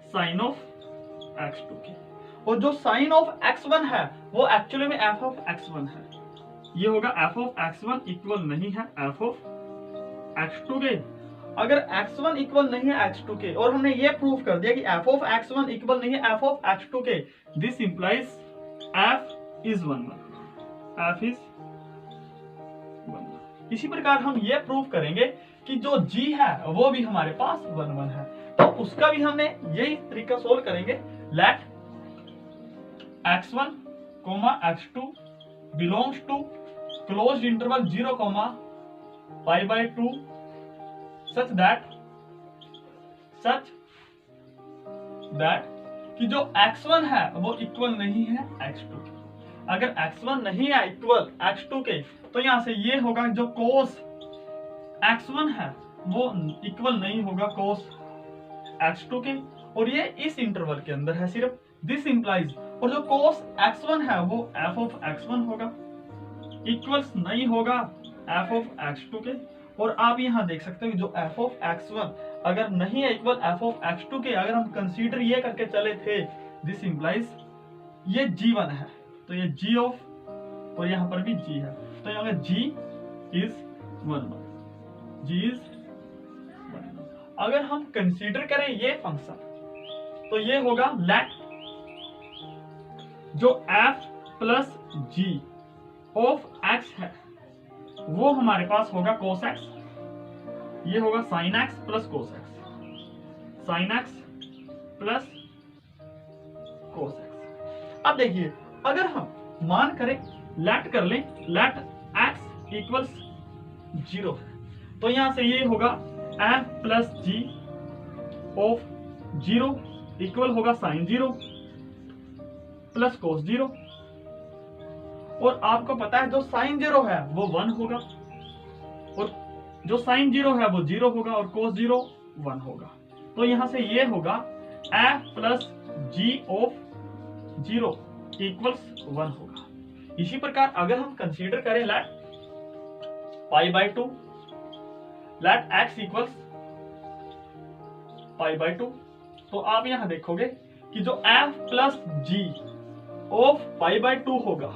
साइन ऑफ x2 के, और जो साइन ऑफ x1 है वो एक्चुअली में f ऑफ x1 है। ये होगा f ऑफ x1 इक्वल नहीं है f ऑफ x2 के। अगर x1 इक्वल नहीं है x2 के, और हमने ये प्रूव कर दिया कि f ऑफ x1 इक्वल नहीं है f ऑफ x2 के, this implies f is 1। f is 1। इसी प्रकार हम ये प्रूव करेंगे कि जो g है वो भी हमारे पास 1 है। तो उसका भी हमने यही तरीका सोल्व करेंगे। Let x1, x2 belongs to closed interval 0,π/2 such that कि जो x1 है वो इक्वल नहीं है x2 के। अगर x1 नहीं है इक्वल x2 के, तो यहां से ये होगा जो cos x1 है वो इक्वल नहीं होगा cos x2 के, और ये इस इंटरवल के अंदर है सिर्फ, दिस इंप्लाइज, और जो cos x1 है वो f ऑफ x1 होगा, इक्वल्स नहीं होगा f ऑफ x2 के। और आप यहां देख सकते हो कि जो f ऑफ x1 अगर नहीं है इक्वल f ऑफ x2 के, अगर हम कंसीडर ये करके चले थे, दिस इंप्लाइज ये g1 है, तो ये g ऑफ, और यहां पर भी g है, तो यहाँ g इज 1। g is 1। अगर हम कंसीडर करें ये फंक्शन, तो ये होगा लेट जो f plus g of x है वो हमारे पास होगा cos x, ये होगा sin x plus cos x, sin x plus cos x। अब देखिए अगर हम मान करें लेट कर लें, लेट x इक्वल्स 0 है, तो यहां से ये होगा f plus g of 0 equal होगा sin 0 प्लस cos 0, और आपको पता है जो sin 0 है वो 1 होगा, और जो sin 0 है वो 0 होगा, और cos 0 1 होगा। तो यहां से ये होगा f plus g of 0 equals 1 होगा। इसी प्रकार अगर हम कंसीडर करें let pi by 2, let x equals pi by 2, तो आप यहां देखोगे कि जो f plus G of pi by 2 होगा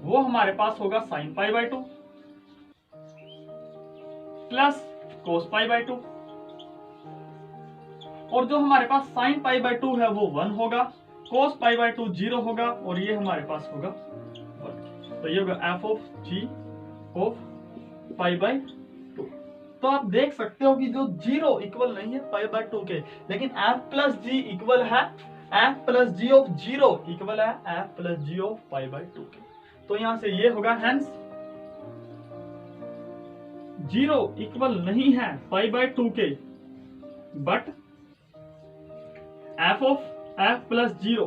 वो हमारे पास होगा sine pi by 2 plus cos pi by 2, और जो हमारे पास साइन पाई बाय 2 है वो 1 होगा, कोस पाई बाय 2 0 होगा, और ये हमारे पास होगा 1। तो ये होगा F of G of pi by 2। तो आप देख सकते हो कि जो 0 इक्वल नहीं है पाई बाय 2 के, लेकिन एफ प्लस जी इक्वल है F plus G of 0 equal है F plus G of pi by 2 के। तो यहां से ये होगा हेंस 0 इक्वल नहीं है पाई बाय 2 के, but F of F plus 0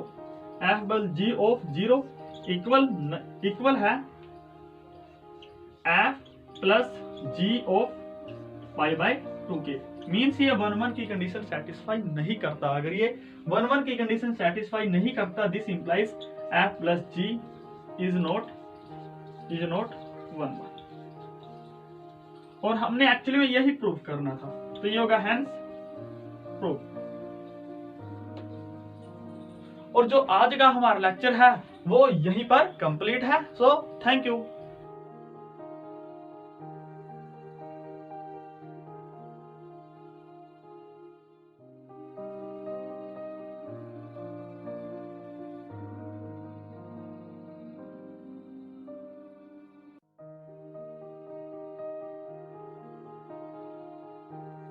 F plus G of 0 equal है F plus G of pi by 2 के। मीन्स ये 1-1 की कंडीशन सेटिस्फाई नहीं करता। अगर ये 1-1 की कंडीशन सेटिस्फाई नहीं करता, this implies F plus G is not 1-1, और हमने एक्चुअली में यही प्रूव करना था। तो ये होगा हेंस प्रूव। और जो आज का हमारा लेक्चर है वो यहीं पर कंप्लीट है। So thank you.